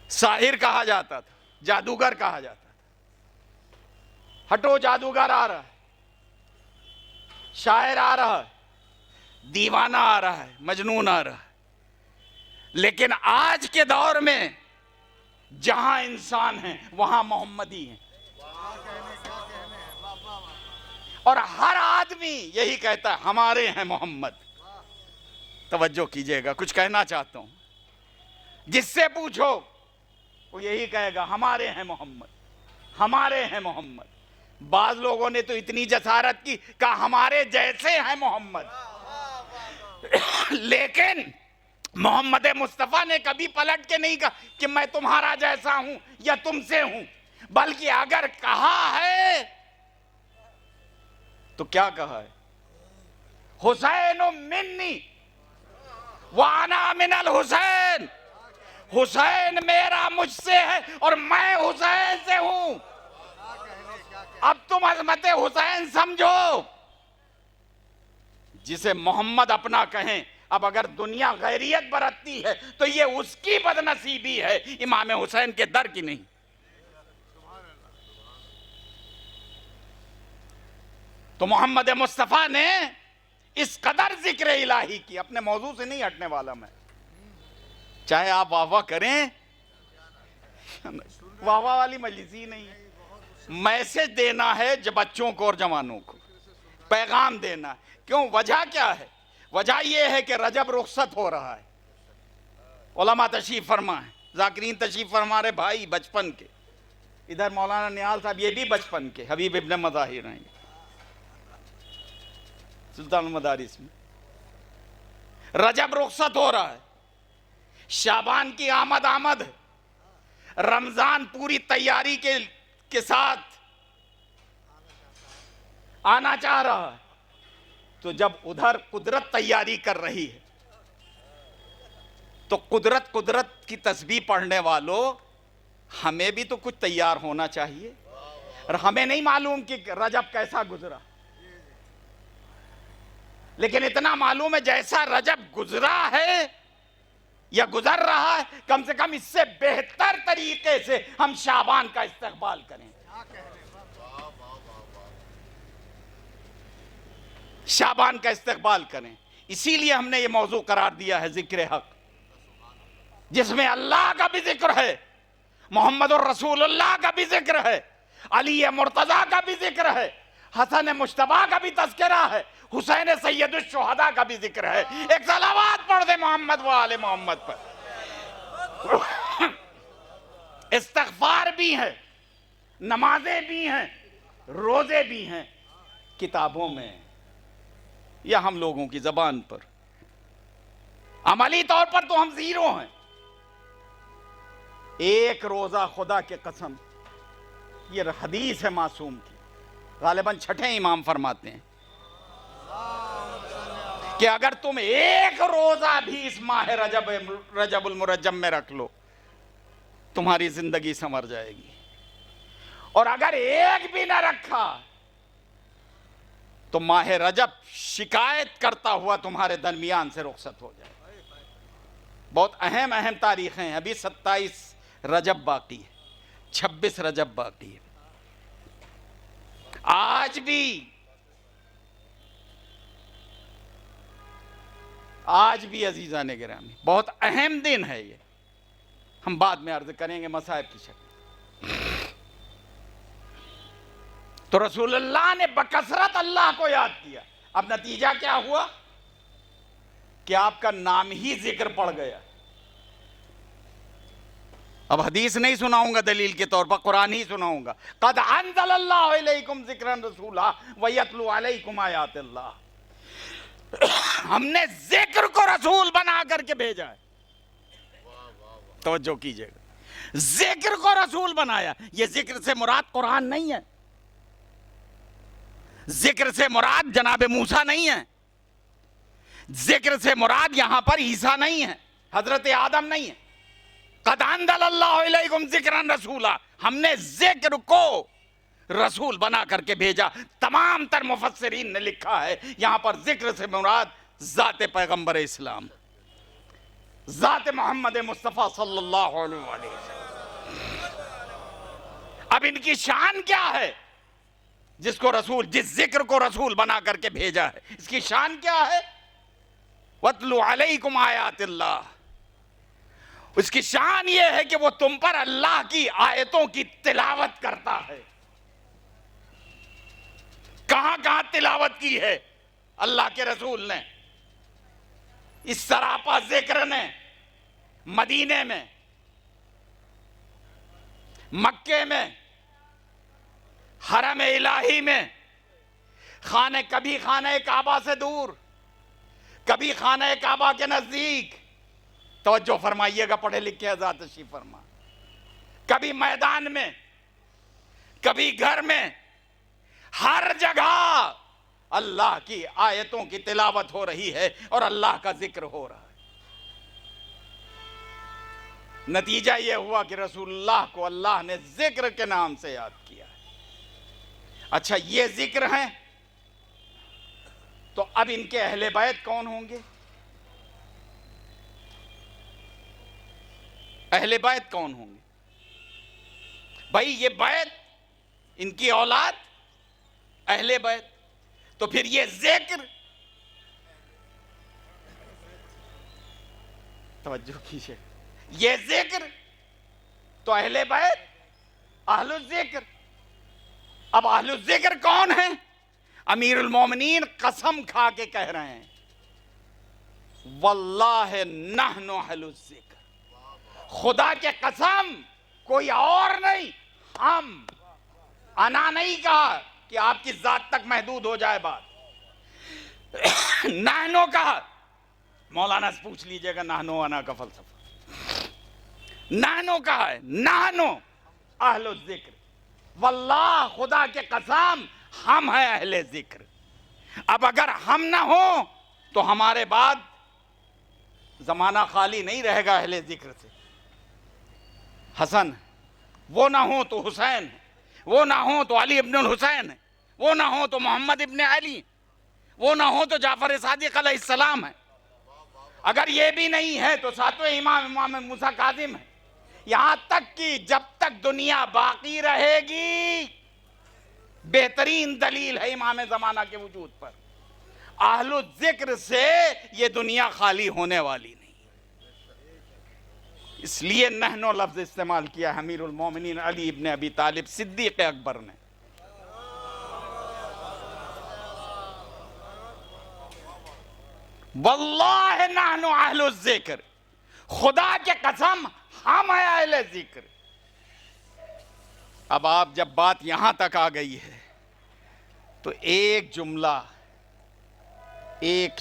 ساحر کہا جاتا تھا، جادوگر کہا جاتا تھا. ہٹو، جادوگر آ رہا ہے، شاعر آ رہا ہے، دیوانہ آ رہا ہے، مجنون آ رہا ہے. لیکن آج کے دور میں جہاں انسان ہیں وہاں محمدی ہیں. اور ہر آدمی یہی کہتا ہے ہمارے ہیں محمد. توجہ کیجئے گا، کچھ کہنا چاہتا ہوں. جس سے پوچھو وہ یہی کہے گا ہمارے ہیں محمد، ہمارے ہیں محمد. بعض لوگوں نے تو اتنی جسارت کی کہا ہمارے جیسے ہیں محمد. لیکن محمد مصطفیٰ نے کبھی پلٹ کے نہیں کہا کہ میں تمہارا جیسا ہوں یا تم سے ہوں، بلکہ اگر کہا ہے تو کیا کہا ہے؟ حسین منی وانا من الحسین. حسین میرا مجھ سے ہے اور میں حسین سے ہوں. اب تم عظمت حسین سمجھو. جسے محمد اپنا کہیں، اب اگر دنیا غیریت برتتی ہے تو یہ اس کی بدنصیبی ہے، امام حسین کے در کی نہیں. تو محمد مصطفیٰ نے اس قدر ذکر الہی کی. اپنے موضوع سے نہیں ہٹنے والا میں، چاہے آپ واہ واہ کریں، واہ واہ والی مجلس ہی نہیں ہے. میسج دینا ہے بچوں کو اور جوانوں کو، پیغام دینا ہے. کیوں؟ وجہ کیا ہے؟ وجہ یہ ہے کہ رجب رخصت ہو رہا ہے. علماء تشریف فرما ہے، ذاکرین تشریف فرما رہے بھائی بچپن کے. ادھر مولانا نیال صاحب یہ بھی بچپن کے، حبیب ابن مظاہر ہیں سلطان المدارس میں. رجب رخصت ہو رہا ہے، شعبان کی آمد ہے، رمضان پوری تیاری کے ساتھ آنا چاہ رہا ہے. تو جب ادھر قدرت تیاری کر رہی ہے تو قدرت کی تسبیح پڑھنے والوں، ہمیں بھی تو کچھ تیار ہونا چاہیے. اور ہمیں نہیں معلوم کہ رجب کیسا گزرا، لیکن اتنا معلوم ہے جیسا رجب گزرا ہے یا گزر رہا ہے، کم سے کم اس سے بہتر طریقے سے ہم شعبان کا استقبال کریں. شعبان کا استقبال کریں. اسی لیے ہم نے یہ موضوع قرار دیا ہے ذکر حق، جس میں اللہ کا بھی ذکر ہے، محمد الرسول اللہ کا بھی ذکر ہے، علی مرتضیٰ کا بھی ذکر ہے، حسن مجتبیٰ کا بھی تذکرہ ہے، حسین سید الشہداء کا بھی ذکر ہے. ایک صلوات پڑھ دے محمد و آل محمد پر. استغفار بھی ہے، نمازیں بھی ہیں، روزے بھی ہیں، کتابوں میں یا ہم لوگوں کی زبان پر. عملی طور پر تو ہم زیرو ہیں. ایک روزہ خدا کے قسم، یہ حدیث ہے معصوم کی، غالباً چھٹے امام فرماتے ہیں کہ اگر تم ایک روزہ بھی اس ماہ رجب المرجم میں رکھ لو، تمہاری زندگی سنور جائے گی. اور اگر ایک بھی نہ رکھا تو ماہ رجب شکایت کرتا ہوا تمہارے درمیان سے رخصت ہو جائے. بہت اہم تاریخیں ہیں. ابھی 27 رجب باقی ہے، 26 رجب باقی ہے. آج بھی عزیزان گرامی بہت اہم دن ہے. یہ ہم بعد میں عرض کریں گے مصائب کی شکل. تو رسول اللہ نے بکثرت اللہ کو یاد کیا. اب نتیجہ کیا ہوا کہ آپ کا نام ہی ذکر پڑ گیا. اب حدیث نہیں سناؤں گا دلیل کے طور پر، قرآن ہی سناؤں گا. قد انزل اللہ علیکم ذکرا رسولا ویتلو علیکم آیات اللہ. ہم نے ذکر کو رسول بنا کر کے بھیجا ہے. توجہ کیجئے گا، ذکر کو رسول بنایا. یہ ذکر سے مراد قرآن نہیں ہے، ذکر سے مراد جناب موسیٰ نہیں ہے، ذکر سے مراد یہاں پر عیسیٰ نہیں ہے، حضرت آدم نہیں ہے. قد انزل اللہ علیکم ذکرا رسولا، ہم نے ذکر کو رسول بنا کر کے بھیجا. تمام تر مفسرین نے لکھا ہے یہاں پر ذکر سے مراد ذات پیغمبر اسلام، ذات محمد مصطفیٰ صلی اللہ علیہ وسلم. اب ان کی شان کیا ہے؟ جس ذکر کو رسول بنا کر کے بھیجا ہے، اس کی شان کیا ہے؟ وَاتْلُ عَلَيْكُمْ آیات اللہ. اس کی شان یہ ہے کہ وہ تم پر اللہ کی آیتوں کی تلاوت کرتا ہے. کہاں کہاں تلاوت کی ہے اللہ کے رسول نے؟ اس سراپا ذکر نے مدینے میں، مکے میں، حرم الہی میں، کبھی خانہ کعبہ سے دور، کبھی خانہ کعبہ کے نزدیک. توجہ فرمائیے گا، پڑھے لکھے حضرات تشریف فرما. کبھی میدان میں، کبھی گھر میں، ہر جگہ اللہ کی آیتوں کی تلاوت ہو رہی ہے اور اللہ کا ذکر ہو رہا ہے. نتیجہ یہ ہوا کہ رسول اللہ کو اللہ نے ذکر کے نام سے یاد کیا ہے. اچھا، یہ ذکر ہیں تو اب ان کے اہل بیت کون ہوں گے؟ اہل بیت کون ہوں گے؟ بھائی یہ بیت، ان کی اولاد اہل بیت. تو پھر یہ ذکر، توجہ کیجئے، یہ ذکر تو اہل بیت، اہل الذکر. اب اہل الذکر کون ہیں؟ امیر المومنین قسم کھا کے کہہ رہے ہیں، واللہ نحن اہل الذکر. خدا کے قسم، کوئی اور نہیں، ہم. انا نہیں کہا کہ آپ کی ذات تک محدود ہو جائے بات. نحنو کہا، مولانا سے پوچھ لیجئے گا نحنو انا کا فلسفہ. نحنو کہا ہے، نحنو اہل الذکر. واللہ، خدا کے قسم، ہم ہیں اہل ذکر. اب اگر ہم نہ ہوں تو ہمارے بعد زمانہ خالی نہیں رہے گا اہل ذکر سے. حسن وہ نہ ہوں تو حسین ہے، وہ نہ ہوں تو علی ابن الحسین ہے، وہ نہ ہوں تو محمد ابن علی، وہ نہ ہوں تو جعفر صادق علیہ السلام ہے. اگر یہ بھی نہیں ہے تو ساتویں امام موسیٰ کاظم ہے. یہاں تک کہ جب تک دنیا باقی رہے گی بہترین دلیل ہے امام زمانہ کے وجود پر. اہل الذکر سے یہ دنیا خالی ہونے والی نہیں. اس لیے نحنو لفظ استعمال کیا امیر المومنین علی ابن ابی طالب صدیق اکبر نے. واللہ نحنو اہل الذکر، خدا کے قسم ہم ہیں اہل ذکر. اب آپ جب بات یہاں تک آ گئی ہے تو ایک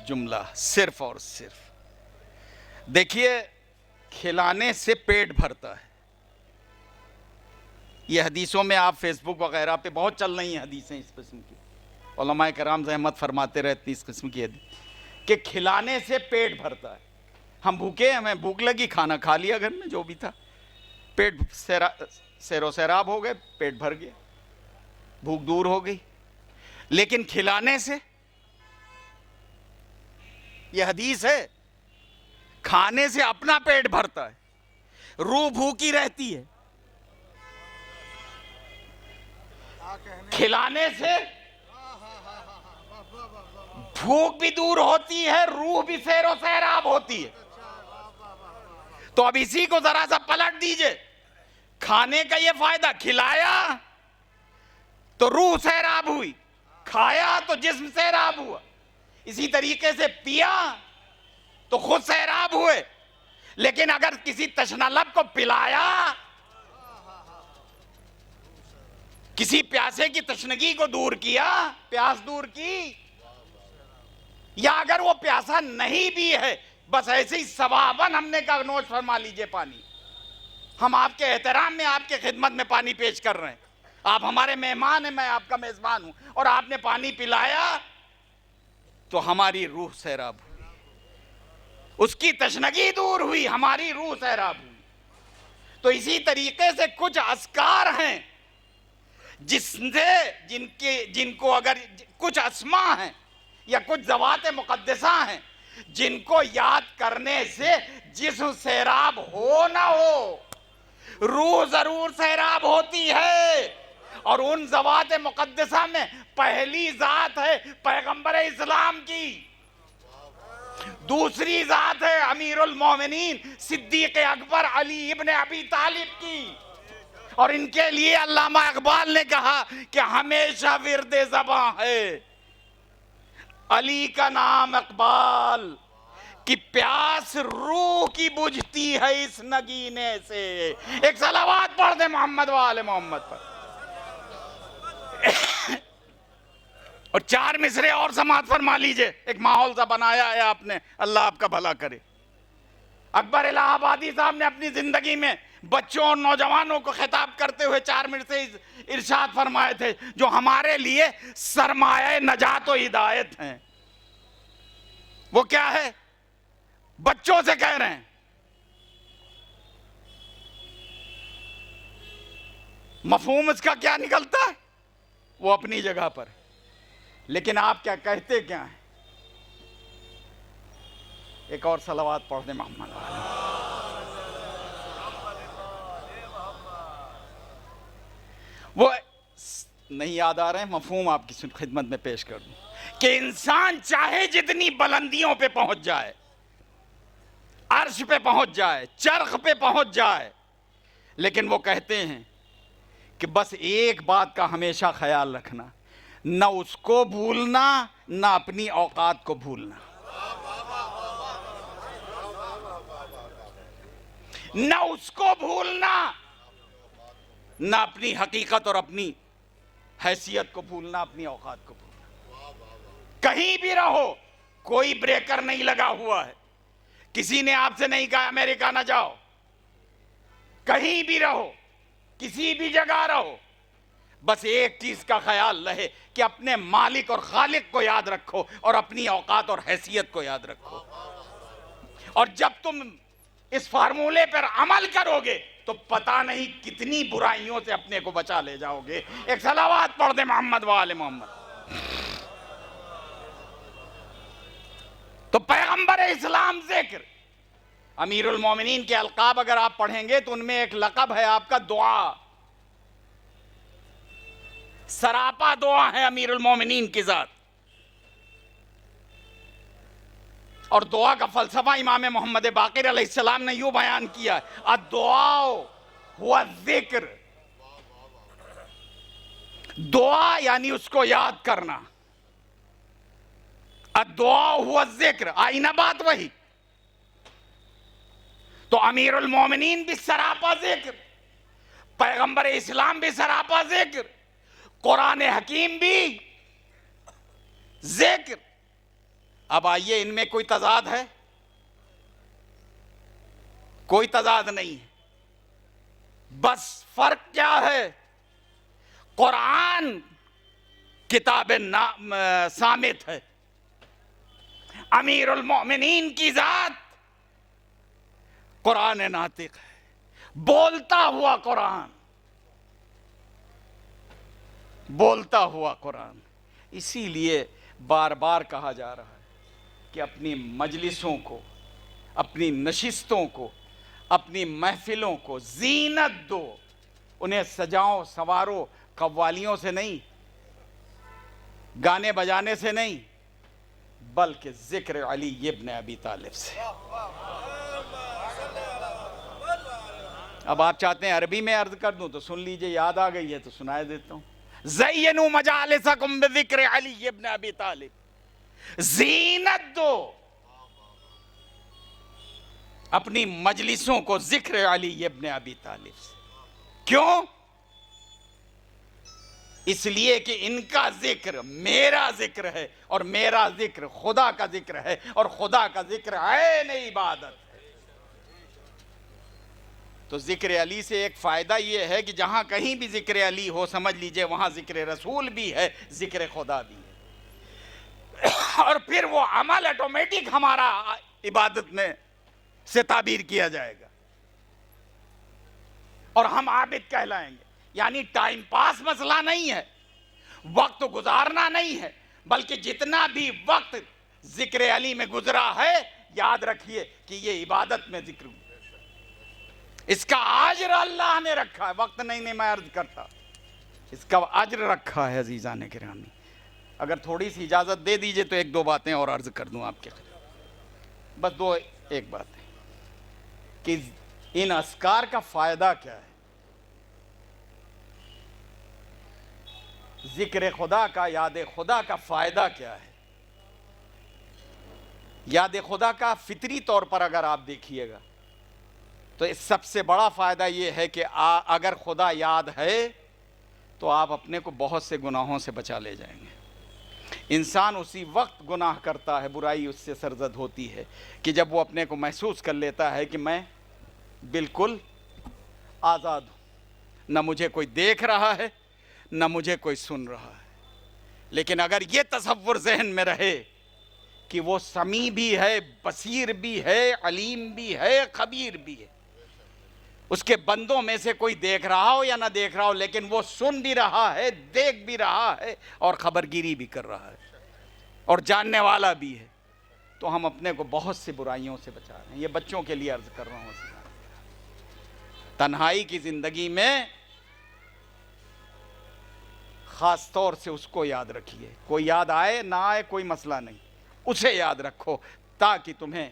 جملہ صرف اور صرف دیکھیے، کھلانے سے پیٹ بھرتا ہے. یہ حدیثوں میں آپ فیس بک وغیرہ پہ بہت چل رہی ہیں حدیثیں اس قسم کی. علماء کرام زحمت فرماتے رہتے ہیں اس قسم کی حدیث کہ کھلانے سے پیٹ بھرتا ہے. ہم بھوکے، ہمیں بھوک لگی، کھانا کھا لیا گھر میں جو بھی تھا، پیٹ سیر و سیراب ہو گئے، پیٹ بھر گیا، بھوک دور ہو گئی. لیکن کھلانے سے، یہ حدیث ہے، کھانے سے اپنا پیٹ بھرتا ہے، روح بھوکی رہتی ہے. کھلانے سے بھوک بھی دور ہوتی ہے، روح بھی سیر و سیراب ہوتی ہے. تو اب اسی کو ذرا سا پلٹ دیجئے. کھانے کا یہ فائدہ، کھلایا تو روح سیراب ہوئی، کھایا تو جسم سیراب ہوا. اسی طریقے سے پیا تو خود سیراب ہوئے. لیکن اگر کسی تشنہ لب کو پلایا، کسی پیاسے کی تشنگی کو دور کیا، پیاس دور کی، یا اگر وہ پیاسا نہیں بھی ہے، بس ایسے ہی ثواباً ہم نے کہا نوش فرما لیجئے پانی. ہم آپ کے احترام میں آپ کے خدمت میں پانی پیش کر رہے ہیں. آپ ہمارے مہمان ہیں، میں آپ کا میزبان ہوں، اور آپ نے پانی پلایا تو ہماری روح سیراب ہوئی، اس کی تشنگی دور ہوئی، ہماری روح سیراب ہوئی. تو اسی طریقے سے کچھ اذکار ہیں جن کو اگر کچھ اسماء ہیں یا کچھ ذوات مقدسہ ہیں جن کو یاد کرنے سے جسم سیراب ہو نہ ہو، روح ضرور سیراب ہوتی ہے. اور ان ذوات مقدسہ میں پہلی ذات ہے پیغمبر اسلام کی، دوسری ذات ہے امیر المومنین صدیق اکبر علی ابن ابی طالب کی. اور ان کے لیے علامہ اقبال نے کہا کہ ہمیشہ ورد زباں ہے علی کا نام اقبال، کہ پیاس روح کی بجھتی ہے اس نگینے سے. ایک صلوات پڑھ دیں محمد و آل محمد پر. اور 4 مصرے اور سماعت فرما لیجئے. ایک ماحول سا بنایا ہے آپ نے، اللہ آپ کا بھلا کرے. اکبر الہ آبادی صاحب نے اپنی زندگی میں بچوں اور نوجوانوں کو خطاب کرتے ہوئے 4 مصرے ارشاد فرمائے تھے جو ہمارے لیے سرمایہ نجات و ہدایت ہیں. وہ کیا ہے؟ بچوں سے کہہ رہے ہیں، مفہوم اس کا کیا نکلتا ہے وہ اپنی جگہ پر، لیکن آپ کیا کہتے کیا ہیں؟ ایک اور صلوات پڑھ دیں محمد. وہ نہیں یاد آ رہے ہیں، مفہوم آپ کی خدمت میں پیش کر دوں کہ انسان چاہے جتنی بلندیوں پہ پہنچ جائے، عرش پہ پہنچ جائے، چرخ پہ پہنچ جائے، لیکن وہ کہتے ہیں کہ بس ایک بات کا ہمیشہ خیال رکھنا، نہ اس کو بھولنا نہ اپنی اوقات کو بھولنا. نہ اس کو بھولنا نہ اپنی حقیقت اور اپنی حیثیت کو بھولنا، اپنی اوقات کو بھولنا. کہیں بھی رہو، کوئی بریکر نہیں لگا ہوا ہے، کسی نے آپ سے نہیں کہا امریکہ نہ جاؤ. کہیں بھی رہو، کسی بھی جگہ رہو، بس ایک چیز کا خیال رہے کہ اپنے مالک اور خالق کو یاد رکھو اور اپنی اوقات اور حیثیت کو یاد رکھو. اور جب تم اس فارمولے پر عمل کرو گے تو پتہ نہیں کتنی برائیوں سے اپنے کو بچا لے جاؤ گے. ایک صلوات پڑھ دے محمد و آل محمد. تو پیغمبر اسلام ذکر. امیر المومنین کے القاب اگر آپ پڑھیں گے تو ان میں ایک لقب ہے آپ کا دعا. سراپا دعا ہے امیر المومنین کی ذات. اور دعا کا فلسفہ امام محمد باقر علیہ السلام نے یوں بیان کیا ہے: الدعاء ہوا ذکر. دعا یعنی اس کو یاد کرنا. الدعاء ہوا ذکر. آئینہ بات وہی. تو امیر المومنین بھی سراپا ذکر، پیغمبر اسلام بھی سراپا ذکر، قرآن حکیم بھی ذکر. اب آئیے، ان میں کوئی تضاد ہے؟ کوئی تضاد نہیں ہے. بس فرق کیا ہے؟ قرآن کتاب صامت ہے، امیر المومنین کی ذات قرآن ناطق ہے. بولتا ہوا قرآن، بولتا ہوا قرآن. اسی لیے بار بار کہا جا رہا ہے کہ اپنی مجلسوں کو، اپنی نشستوں کو، اپنی محفلوں کو زینت دو. انہیں سجاؤ سنوارو، قوالیوں سے نہیں، گانے بجانے سے نہیں، بلکہ ذکر علی ابن ابی طالب سے. اب آپ چاہتے ہیں عربی میں عرض کر دوں تو سن لیجئے، یاد آ گئی ہے تو سنائے دیتا ہوں. زینوا مجالسکم بذکر علی ابن ابی طالب. زینت دو اپنی مجلسوں کو ذکر علی ابن ابی طالب سے. کیوں؟ اس لیے کہ ان کا ذکر میرا ذکر ہے، اور میرا ذکر خدا کا ذکر ہے، اور خدا کا ذکر عین عبادت ہے. تو ذکر علی سے ایک فائدہ یہ ہے کہ جہاں کہیں بھی ذکر علی ہو، سمجھ لیجئے وہاں ذکر رسول بھی ہے، ذکر خدا بھی ہے. اور پھر وہ عمل آٹومیٹک ہمارا عبادت میں سے تعبیر کیا جائے گا، اور ہم عابد کہلائیں گے. یعنی ٹائم پاس مسئلہ نہیں ہے، وقت گزارنا نہیں ہے، بلکہ جتنا بھی وقت ذکر علی میں گزرا ہے، یاد رکھیے کہ یہ عبادت میں ذکر ہوں. اس کا اجر اللہ نے رکھا ہے. وقت نہیں میں عرض کرتا، اس کا اجر رکھا ہے. عزیزان گرامی، اگر تھوڑی سی اجازت دے دیجئے تو ایک دو باتیں اور عرض کر دوں آپ کے خلاف. بس ایک بات ہے کہ ان اذکار کا فائدہ کیا ہے. ذکر خدا کا، یاد خدا کا فائدہ کیا ہے؟ یاد خدا کا فطری طور پر اگر آپ دیکھیے گا تو اس سب سے بڑا فائدہ یہ ہے کہ اگر خدا یاد ہے تو آپ اپنے کو بہت سے گناہوں سے بچا لے جائیں گے. انسان اسی وقت گناہ کرتا ہے، برائی اس سے سرزد ہوتی ہے، کہ جب وہ اپنے کو محسوس کر لیتا ہے کہ میں بالکل آزاد ہوں، نہ مجھے کوئی دیکھ رہا ہے، نہ مجھے کوئی سن رہا ہے. لیکن اگر یہ تصور ذہن میں رہے کہ وہ سمیع بھی ہے، بصیر بھی ہے، علیم بھی ہے، خبیر بھی ہے، اس کے بندوں میں سے کوئی دیکھ رہا ہو یا نہ دیکھ رہا ہو، لیکن وہ سن بھی رہا ہے، دیکھ بھی رہا ہے، اور خبرگیری بھی کر رہا ہے، اور جاننے والا بھی ہے، تو ہم اپنے کو بہت سی برائیوں سے بچا رہے ہیں. یہ بچوں کے لیے عرض کر رہا ہوں. تنہائی کی زندگی میں خاص طور سے اس کو یاد رکھیے. کوئی یاد آئے نہ آئے کوئی مسئلہ نہیں، اسے یاد رکھو تاکہ تمہیں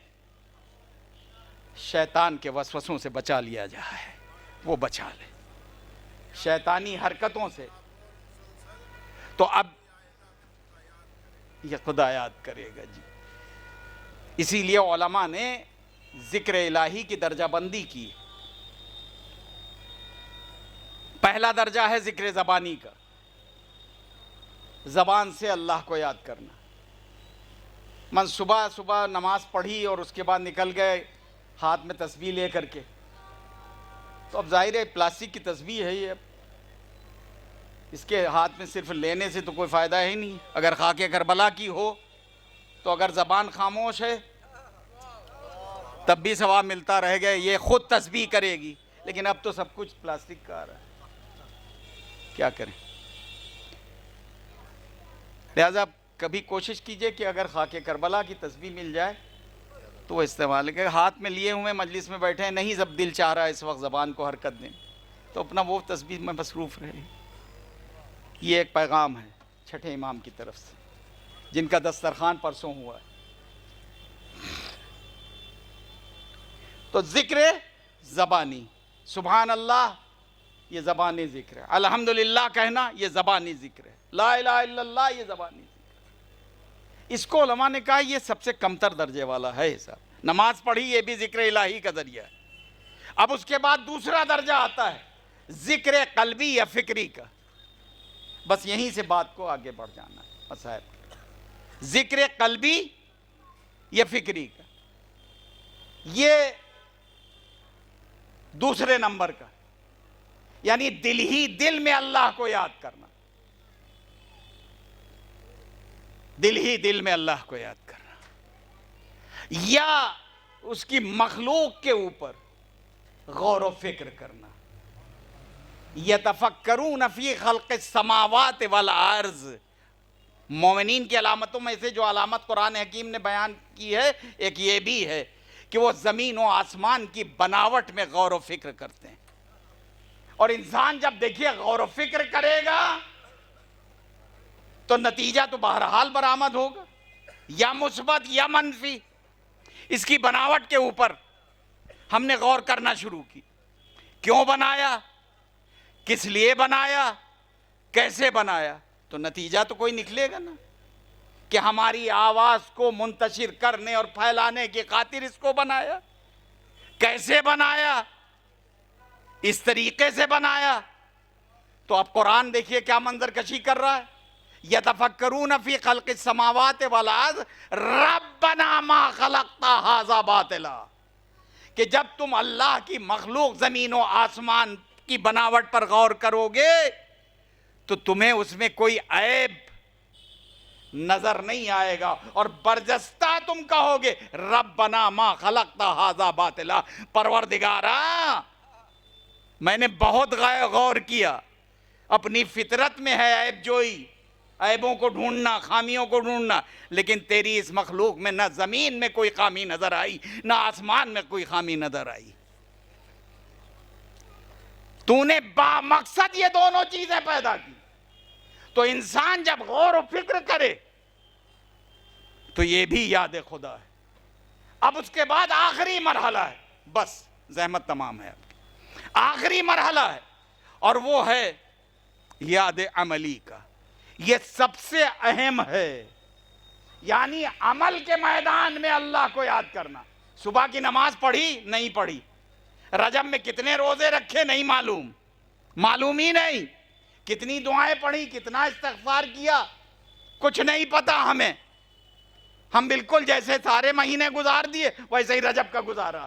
شیطان کے وسوسوں سے بچا لیا جائے. وہ بچا لے شیطانی حرکتوں سے. تو اب یہ خدا یاد کرے گا جی. اسی لیے علماء نے ذکر الہی کی درجہ بندی کی. پہلا درجہ ہے ذکر زبانی کا، زبان سے اللہ کو یاد کرنا. من صبح نماز پڑھی اور اس کے بعد نکل گئے ہاتھ میں تسبیح لے کر کے، تو اب ظاہر ہے پلاسٹک کی تسبیح ہے یہ، اس کے ہاتھ میں صرف لینے سے تو کوئی فائدہ ہی نہیں. اگر خاک کربلا کی ہو تو اگر زبان خاموش ہے تب بھی ثواب ملتا رہ گیا. یہ خود تسبیح کرے گی, لیکن اب تو سب کچھ پلاسٹک کا آ رہا ہے, کیا کریں. لہذا کبھی کوشش کیجئے کہ اگر خاک کربلا کی تسبیح مل جائے تو وہ استعمال کریں. ہاتھ میں لیے ہوئے مجلس میں بیٹھے ہیں, نہیں جب دل چاہ رہا ہے اس وقت زبان کو حرکت دیں, تو اپنا وہ تسبیح میں مصروف رہے. یہ ایک پیغام ہے چھٹے امام کی طرف سے, جن کا دسترخوان پرسوں ہوا ہے. تو ذکر زبانی, سبحان اللہ یہ زبانی ذکر ہے, الحمدللہ کہنا یہ زبانی ذکر ہے, لا الہ الا اللہ یہ زبانی ذکر ہے. اس کو علماء نے کہا یہ سب سے کمتر درجے والا ہے حساب. نماز پڑھی یہ بھی ذکر الہی کا ذریعہ ہے. اب اس کے بعد دوسرا درجہ آتا ہے ذکر قلبی یا فکری کا. بس یہیں سے بات کو آگے بڑھ جانا ہے مصائب. ذکر قلبی یا فکری کا, یہ دوسرے نمبر کا, یعنی دل ہی دل میں اللہ کو یاد کرنا, دل ہی دل میں اللہ کو یاد کرنا, یا اس کی مخلوق کے اوپر غور و فکر کرنا. یتفکرون فی خلق السماوات والارض, مومنین کی علامتوں میں سے جو علامت قرآن حکیم نے بیان کی ہے ایک یہ بھی ہے کہ وہ زمین و آسمان کی بناوٹ میں غور و فکر کرتے ہیں. اور انسان جب دیکھیے غور و فکر کرے گا تو نتیجہ تو بہرحال برآمد ہوگا, یا مثبت یا منفی. اس کی بناوٹ کے اوپر ہم نے غور کرنا شروع کی, کیوں بنایا, کس لیے بنایا, کیسے بنایا, تو نتیجہ تو کوئی نکلے گا نا کہ ہماری آواز کو منتشر کرنے اور پھیلانے کی خاطر اس کو بنایا. کیسے بنایا, اس طریقے سے بنایا. تو اب قرآن دیکھیے کیا منظر کشی کر رہا ہے. یتفکرون فی خلق السماوات والارض ربنا ما خلقت ھذا باطلا, کہ جب تم اللہ کی مخلوق زمین و آسمان کی بناوٹ پر غور کرو گے تو تمہیں اس میں کوئی عیب نظر نہیں آئے گا, اور برجستہ تم کہو گے ربنا ما خلقت ھذا باطلا, پروردگارا میں نے بہت غور کیا, اپنی فطرت میں ہے عیب جوئی, عیبوں کو ڈھونڈنا, خامیوں کو ڈھونڈنا, لیکن تیری اس مخلوق میں نہ زمین میں کوئی خامی نظر آئی نہ آسمان میں کوئی خامی نظر آئی. تو نے با مقصد یہ دونوں چیزیں پیدا کی. تو انسان جب غور و فکر کرے تو یہ بھی یاد خدا ہے. اب اس کے بعد آخری مرحلہ ہے, بس زحمت تمام ہے آپ کی, آخری مرحلہ ہے, اور وہ ہے یاد عملی کا. یہ سب سے اہم ہے, یعنی عمل کے میدان میں اللہ کو یاد کرنا. صبح کی نماز پڑھی نہیں پڑھی, رجب میں کتنے روزے رکھے نہیں معلوم, معلوم ہی نہیں, کتنی دعائیں پڑھی, کتنا استغفار کیا, کچھ نہیں پتا ہمیں. ہم بالکل جیسے سارے مہینے گزار دیے ویسے ہی رجب کا گزارا.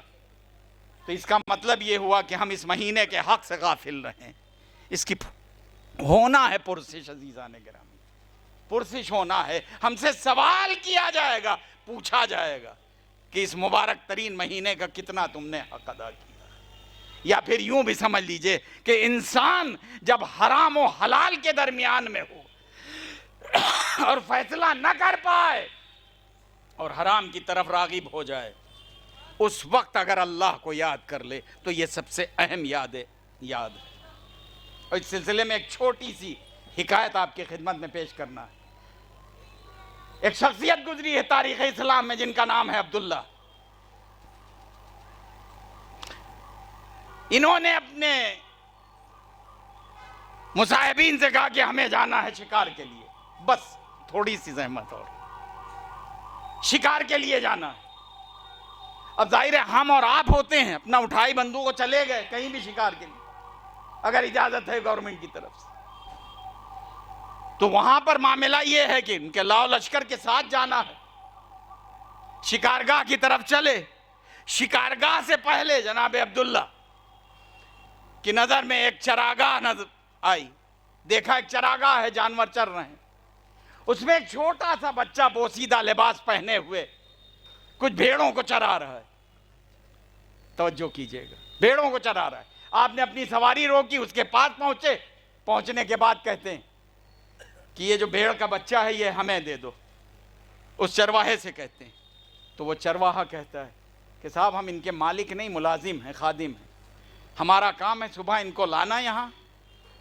تو اس کا مطلب یہ ہوا کہ ہم اس مہینے کے حق سے غافل رہیں. اس کی ہونا ہے پرسش عزیزان گرامی, پرسش ہونا ہے. ہم سے سوال کیا جائے گا, پوچھا جائے گا کہ اس مبارک ترین مہینے کا کتنا تم نے حق ادا کیا. یا پھر یوں بھی سمجھ لیجئے کہ انسان جب حرام و حلال کے درمیان میں ہو اور فیصلہ نہ کر پائے اور حرام کی طرف راغب ہو جائے, اس وقت اگر اللہ کو یاد کر لے تو یہ سب سے اہم یاد ہے. اور اس سلسلے میں ایک چھوٹی سی حکایت آپ کی خدمت میں پیش کرنا ہے. ایک شخصیت گزری ہے تاریخ اسلام میں جن کا نام ہے عبداللہ. انہوں نے اپنے مصاحبین سے کہا کہ ہمیں جانا ہے شکار کے لیے, بس تھوڑی سی زحمت اور, شکار کے لیے جانا ہے. اب ظاہر ہے ہم اور آپ ہوتے ہیں, اپنا اٹھائی بندوق کو چلے گئے کہیں بھی شکار کے لیے, اگر اجازت ہے گورنمنٹ کی طرف سے. تو وہاں پر معاملہ یہ ہے کہ ان کے لاؤ لشکر کے ساتھ جانا ہے, شکارگاہ کی طرف چلے. شکارگاہ سے پہلے جناب عبداللہ کی نظر میں ایک چراگاہ نظر آئی. دیکھا ایک چراگاہ ہے, جانور چر رہے ہیں, اس میں ایک چھوٹا سا بچہ بوسیدہ لباس پہنے ہوئے کچھ بھیڑوں کو چرا رہا ہے. توجہ کیجئے گا، بھیڑوں کو چرا رہا ہے، آپ نے اپنی سواری روکی، اس کے پاس پہنچے، پہنچنے کے بعد کہتے ہیں کہ یہ جو بھیڑ کا بچہ ہے یہ ہمیں دے دو، اس چرواہے سے کہتے ہیں۔ تو وہ چرواہا کہتا ہے کہ صاحب ہم ان کے مالک نہیں، ملازم ہیں، خادم ہیں، ہمارا کام ہے صبح ان کو لانا یہاں،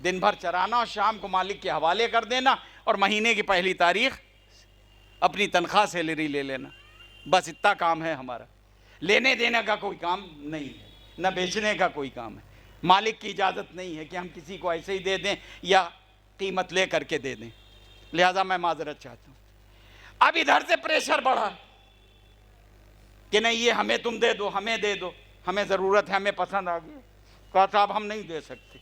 دن بھر چرانا اور شام کو مالک کے حوالے کر دینا، اور مہینے کی پہلی تاریخ اپنی تنخواہ سیلری لے لینا، بس اتنا کام ہے ہمارا، لینے دینے کا کوئی کام نہیں ہے، نہ بیچنے کا کوئی کام ہے، مالک کی اجازت نہیں ہے کہ ہم کسی کو ایسے ہی دے دیں یا قیمت لے کر کے دے دیں، لہذا میں معذرت چاہتا ہوں۔ اب ادھر سے پریشر بڑھا کہ نہیں یہ ہمیں تم دے دو، ہمیں دے دو، ہمیں ضرورت ہے، ہمیں پسند آ گئی، کہا صاحب ہم نہیں دے سکتے۔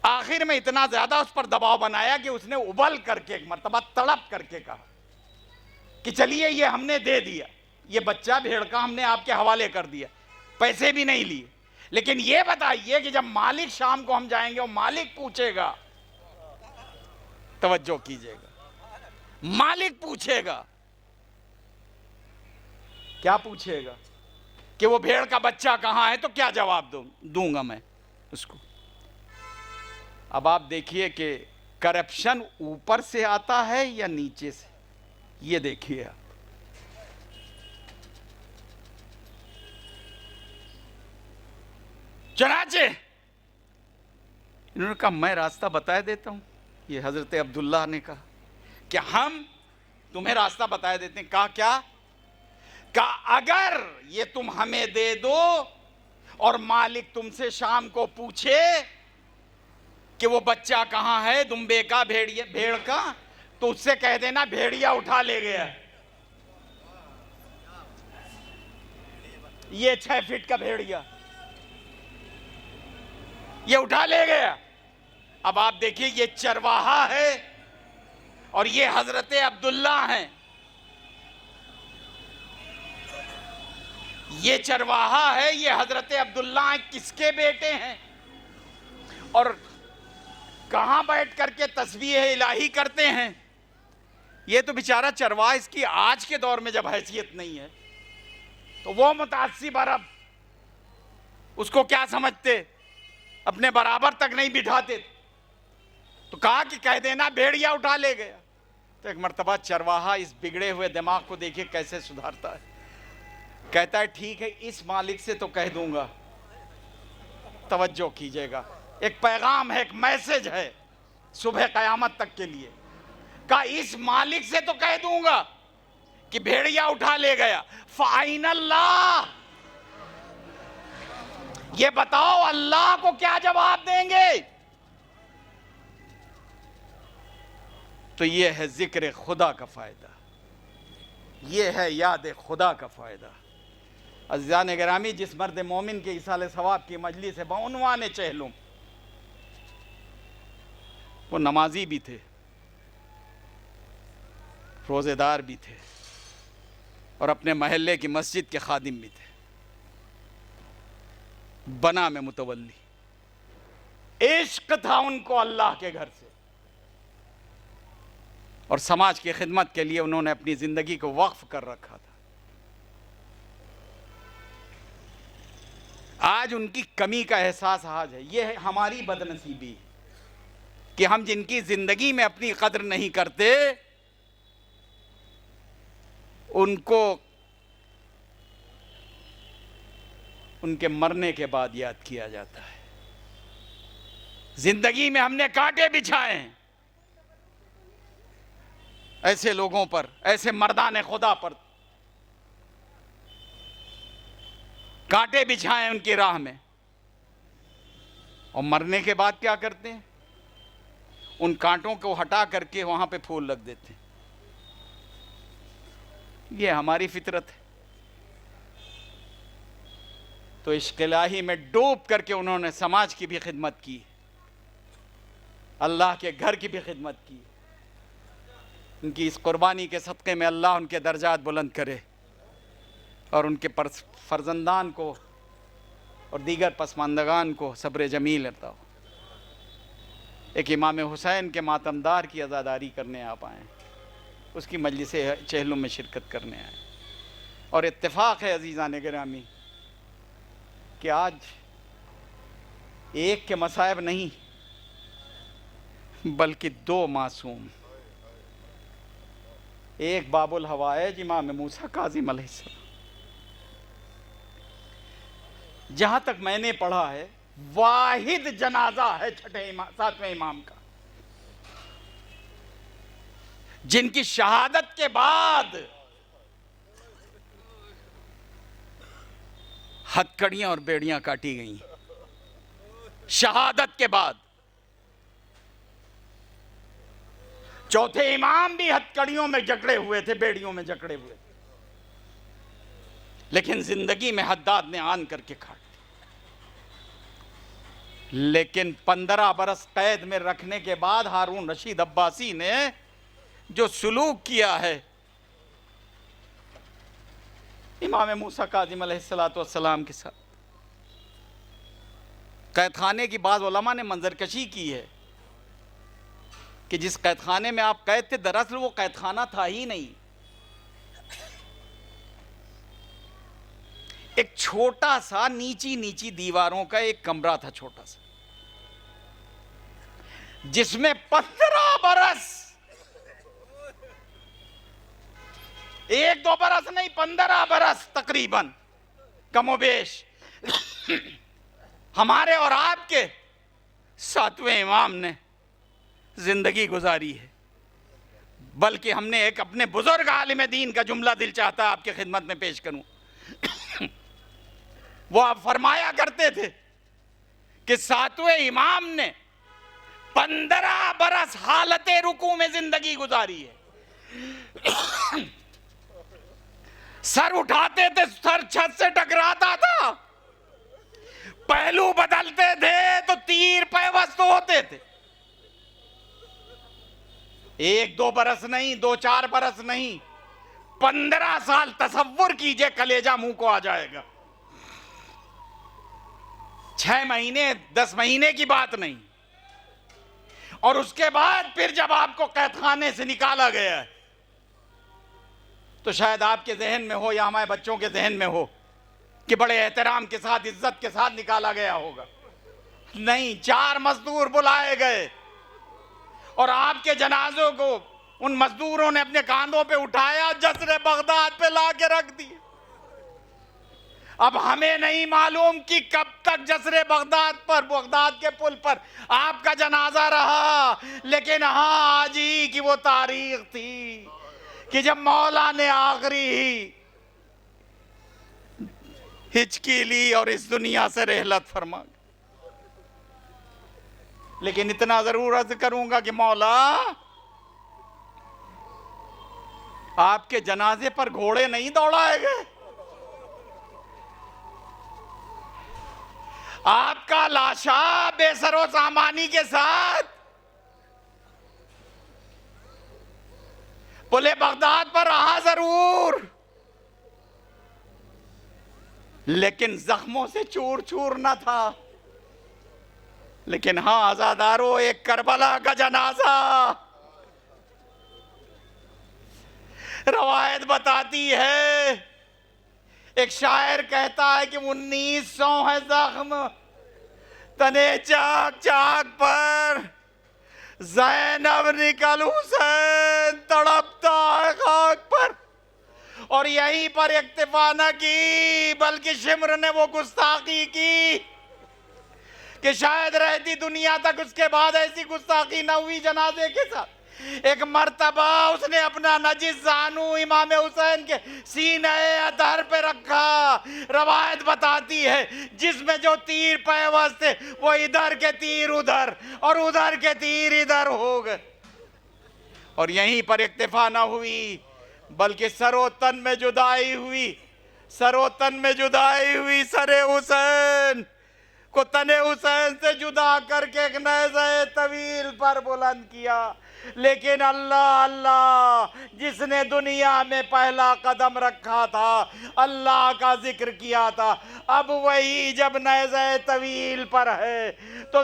آخر میں اتنا زیادہ اس پر دباؤ بنایا کہ اس نے ابل کر کے ایک مرتبہ تڑپ کر کے کہا کہ چلیے یہ ہم نے دے دیا، یہ بچہ بھیڑ کا ہم نے آپ کے حوالے کر دیا، پیسے بھی نہیں لیے، لیکن یہ بتائیے کہ جب مالک شام کو ہم جائیں گے اور مالک پوچھے گا، توجہ کیجئے گا، مالک پوچھے گا، کیا پوچھے گا کہ وہ بھیڑ کا بچہ کہاں ہے، تو کیا جواب دوں گا میں اس کو؟ اب آپ دیکھیے کہ کرپشن اوپر سے آتا ہے یا نیچے سے، یہ دیکھیے آپ۔ چنانچہ انہوں نے کہا میں راستہ بتایا دیتا ہوں، یہ حضرت عبداللہ نے کہا کہ ہم تمہیں راستہ بتایا دیتے ہیں۔ کہا کیا؟ کہا اگر یہ تم ہمیں دے دو اور مالک تم سے شام کو پوچھے کہ وہ بچہ کہاں ہے دمبے کا، بھیڑ کا، تو اس سے کہہ دینا بھیڑیا اٹھا لے گیا، یہ 6 فٹ کا بھیڑیا یہ اٹھا لے گیا۔ اب آپ دیکھیے یہ چرواہا ہے اور یہ حضرت عبداللہ ہیں، یہ چرواہا ہے، یہ حضرت عبداللہ ہیں، کس کے بیٹے ہیں، اور کہاں بیٹھ کر کے تسبیح الہی کرتے ہیں؟ یہ تو بیچارہ چرواہا، اس کی آج کے دور میں جب حیثیت نہیں ہے تو وہ متعصب عرب اس کو کیا سمجھتے، اپنے برابر تک نہیں بٹھاتے، تو کہا کہ کہہ دینا بھیڑیا اٹھا لے گیا۔ تو ایک مرتبہ چرواہا اس بگڑے ہوئے دماغ کو دیکھیے کیسے سدھارتا ہے، کہتا ہے ٹھیک ہے اس مالک سے تو کہہ دوں گا، توجہ کیجئے گا، ایک پیغام ہے، ایک میسج ہے صبح قیامت تک کے لیے، کہا اس مالک سے تو کہہ دوں گا کہ بھیڑیا اٹھا لے گیا، فَأَيْنَ اللَّهِ، یہ بتاؤ اللہ کو کیا جواب دیں گے؟ تو یہ ہے ذکر خدا کا فائدہ، یہ ہے یاد خدا کا فائدہ۔ عزیزان گرامی، جس مرد مومن کے ایصال ثواب کی مجلس ہے بعنوان چہلم، وہ نمازی بھی تھے، روزے دار بھی تھے، اور اپنے محلے کی مسجد کے خادم بھی تھے، بنا میں متولی، عشق تھا ان کو اللہ کے گھر سے، اور سماج کی خدمت کے لیے انہوں نے اپنی زندگی کو وقف کر رکھا تھا۔ آج ان کی کمی کا احساس آج ہے، یہ ہے ہماری بدنصیبی کہ ہم جن کی زندگی میں اپنی قدر نہیں کرتے ان کو ان کے مرنے کے بعد یاد کیا جاتا ہے۔ زندگی میں ہم نے کانٹے بچھائے ہیں ایسے لوگوں پر، ایسے مردان خدا پر، کانٹے بچھائے ان کی راہ میں، اور مرنے کے بعد کیا کرتے ہیں؟ ان کانٹوں کو ہٹا کر کے وہاں پہ پھول لگ دیتے ہیں۔ یہ ہماری فطرت ہے۔ تو عشق الہی میں ڈوب کر کے انہوں نے سماج کی بھی خدمت کی، اللہ کے گھر کی بھی خدمت کی۔ ان کی اس قربانی کے صدقے میں اللہ ان کے درجات بلند کرے، اور ان کے فرزندان کو اور دیگر پسماندگان کو صبر جمیل عطا ہو۔ ایک امام حسین کے ماتمدار کی عزاداری کرنے آپ آئے، اس کی مجلس چہلم میں شرکت کرنے آئے، اور اتفاق ہے عزیزان گرامی کہ آج ایک کے مصائب نہیں بلکہ دو معصوم، ایک باب الحوائج امام موسیٰ کاظم علیہ السلام، جہاں تک میں نے پڑھا ہے واحد جنازہ ہے ساتویں امام کا، جن کی شہادت کے بعد ہتھکڑیاں اور بیڑیاں کاٹی گئیں، شہادت کے بعد۔ چوتھے امام بھی ہتھکڑیوں میں جکڑے ہوئے تھے، بیڑیوں میں جکڑے ہوئے تھے، لیکن زندگی میں حداد نے آن کر کے کھاٹ دی۔ لیکن 15 برس قید میں رکھنے کے بعد ہارون رشید عباسی نے جو سلوک کیا ہے امام موسیٰ کاظم علیہ السلام کے ساتھ، قید خانے کی بعض علماء نے منظر کشی کی ہے کہ جس قید خانے میں آپ قید تھے دراصل وہ قید خانہ تھا ہی نہیں، ایک چھوٹا سا نیچی دیواروں کا ایک کمرہ تھا، چھوٹا سا، جس میں 15 برس، 1-2 برس نہیں 15 برس تقریباً کم و بیش ہمارے اور آپ کے ساتویں امام نے زندگی گزاری ہے۔ بلکہ ہم نے ایک اپنے بزرگ عالم دین کا جملہ دل چاہتا آپ کی خدمت میں پیش کروں۔ وہ آپ فرمایا کرتے تھے کہ ساتویں امام نے 15 برس حالت رکوع میں زندگی گزاری ہے۔ سر اٹھاتے تھے، سر چھت سے ٹکراتا تھا، پہلو بدلتے تھے تو تیر پیوست ہوتے تھے، 1-2 برس نہیں، 2-4 برس نہیں، 15 سال تصور کیجئے، کلیجہ منہ کو آ جائے گا۔ 6 مہینے 10 مہینے کی بات نہیں، اور اس کے بعد پھر جب آپ کو قید خانے سے نکالا گیا ہے تو شاید آپ کے ذہن میں ہو یا ہمارے بچوں کے ذہن میں ہو کہ بڑے احترام کے ساتھ، عزت کے ساتھ نکالا گیا ہوگا۔ نہیں، 4 مزدور بلائے گئے اور آپ کے جنازوں کو ان مزدوروں نے اپنے کاندھوں پہ اٹھایا، جسر بغداد پہ لا کے رکھ دی۔ اب ہمیں نہیں معلوم کہ کب تک جسر بغداد پر، بغداد کے پل پر آپ کا جنازہ رہا، لیکن ہاں آج ہی کی وہ تاریخ تھی کہ جب مولا نے آخری ہچکی لی اور اس دنیا سے رحلت فرما۔ لیکن اتنا ضرور عرض کروں گا کہ مولا آپ کے جنازے پر گھوڑے نہیں دوڑائے گئے، آپ کا لاشا بے سر و سامانی کے ساتھ پل بغداد پر رہا ضرور، لیکن زخموں سے چور چور نہ تھا۔ لیکن ہاں عزادارو، ایک کربلا کا جنازہ، روایت بتاتی ہے، ایک شاعر کہتا ہے کہ 1900 ہے زخم تنے چاک چاک پر، زینب نکل حسین تڑپتا ہے خاک پر۔ اور یہیں پر اکتفا نہ کی بلکہ شمر نے وہ گستاخی کی کہ شاید رہتی دنیا تک اس کے بعد ایسی گستاخی نہ ہوئی جنازے کے ساتھ۔ ایک مرتبہ اس نے اپنا نجس زانو امام حسین کے سینہ ادھر پہ رکھا، روایت بتاتی ہے جس میں جو تیر پیوست تھے وہ ادھر کے تیر ادھر اور ادھر کے تیر ادھر ہو گئے۔ اور یہیں پر اکتفا نہ ہوئی بلکہ سر و تن میں جدائی ہوئی، سر و تن میں جدائی ہوئی، سر حسین کو تن حسین سے جدا کر کے ایک نیزہ طویل پر بلند کیا، لیکن اللہ اللہ جس نے دنیا میں پہلا قدم رکھا تھا اللہ کا ذکر کیا تھا، اب وہی جب نیزہ طویل پر ہے تو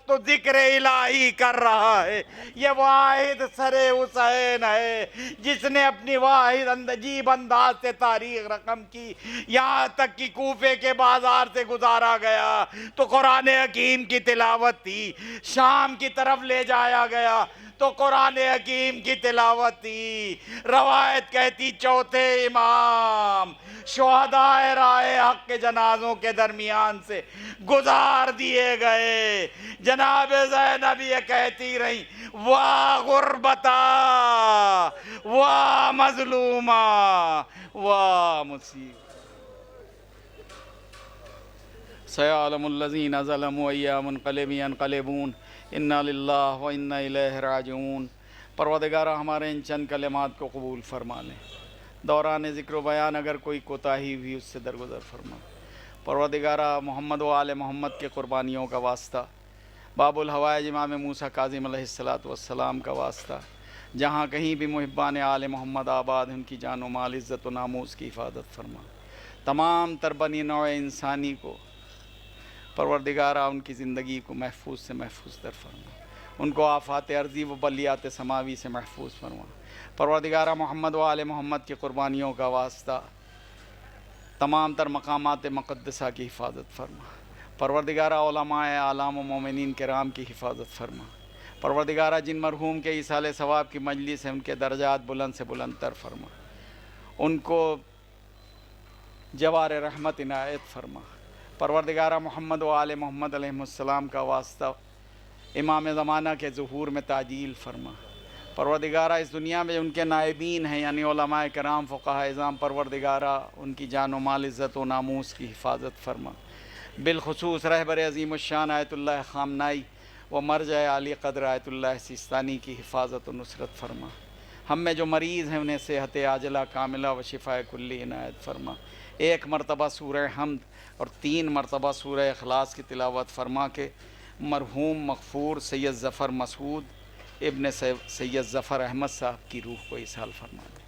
تو ذکر الہی کر رہا ہے۔ یہ واحد سر حسین ہے جس نے اپنی واحد عجیب انداز سے تاریخ رقم کی، یہاں تک کہ کوفے کے بازار سے گزارا گیا تو قرآن حکیم کی تلاوت تھی، شام کی طرف لے جایا گیا تو قرآن حکیم کی تلاوت تھی۔ روایت کہتی چوتھے امام شہدائے راہ حق کے جنازوں کے درمیان سے گزار دیے گئے۔ جناب زینب یہ کہتی رہی، واہ غربتا، واہ مظلومہ، واہ مصیبت، سیعلم الذین ظلموا ای منقلب ینقلبون انا للہ و انا الیہ راجعون۔ پروردگارہ ہمارے ان چند کلمات کو قبول فرما لیں، دوران ذکر و بیان اگر کوئی کوتاہی ہوئی اس سے درگزر فرما۔ پروردگارہ محمد و آل محمد کے قربانیوں کا واسطہ، باب الحوائج امام موسیٰ کاظم علیہ السلام کا واسطہ، جہاں کہیں بھی محبان آل محمد آباد، ان کی جان و مال، عزت و ناموس کی حفاظت فرما۔ تمام تر بنی نوع انسانی کو پروردگارہ ان کی زندگی کو محفوظ سے محفوظ در فرما، ان کو آفات ارضی و بلیات سماوی سے محفوظ فرما۔ پروردگارہ محمد و آل محمد کی قربانیوں کا واسطہ، تمام تر مقامات مقدسہ کی حفاظت فرما۔ پروردگارہ علماء اعلام و مومنین کرام کی حفاظت فرما۔ پروردگارہ جن مرحوم کے ایصال ثواب کی مجلس ہے ان کے درجات بلند سے بلند تر فرما، ان کو جوار رحمت عنایت فرما۔ پروردگارہ محمد و آل محمد علیہ السلام کا واسطہ، امام زمانہ کے ظہور میں تعجیل فرما۔ پروردگارہ اس دنیا میں ان کے نائبین ہیں یعنی علماء کرام فقہاء اعظام، پروردگارہ ان کی جان و مال، عزت و ناموس کی حفاظت فرما۔ بالخصوص رہبر عظیم الشان آیت اللہ خامنائی و مرجع عالی قدر آیت اللہ سیستانی کی حفاظت و نصرت فرما۔ ہم میں جو مریض ہیں انہیں صحت عاجلہ کاملہ و شفاء کلی عنایت فرما۔ ایک مرتبہ سورہ حمد اور 3 مرتبہ سورہ اخلاص کی تلاوت فرما کے مرحوم مغفور سید ظفر مسعود ابن سید ظفر احمد صاحب کی روح کو ایصال فرما دیں۔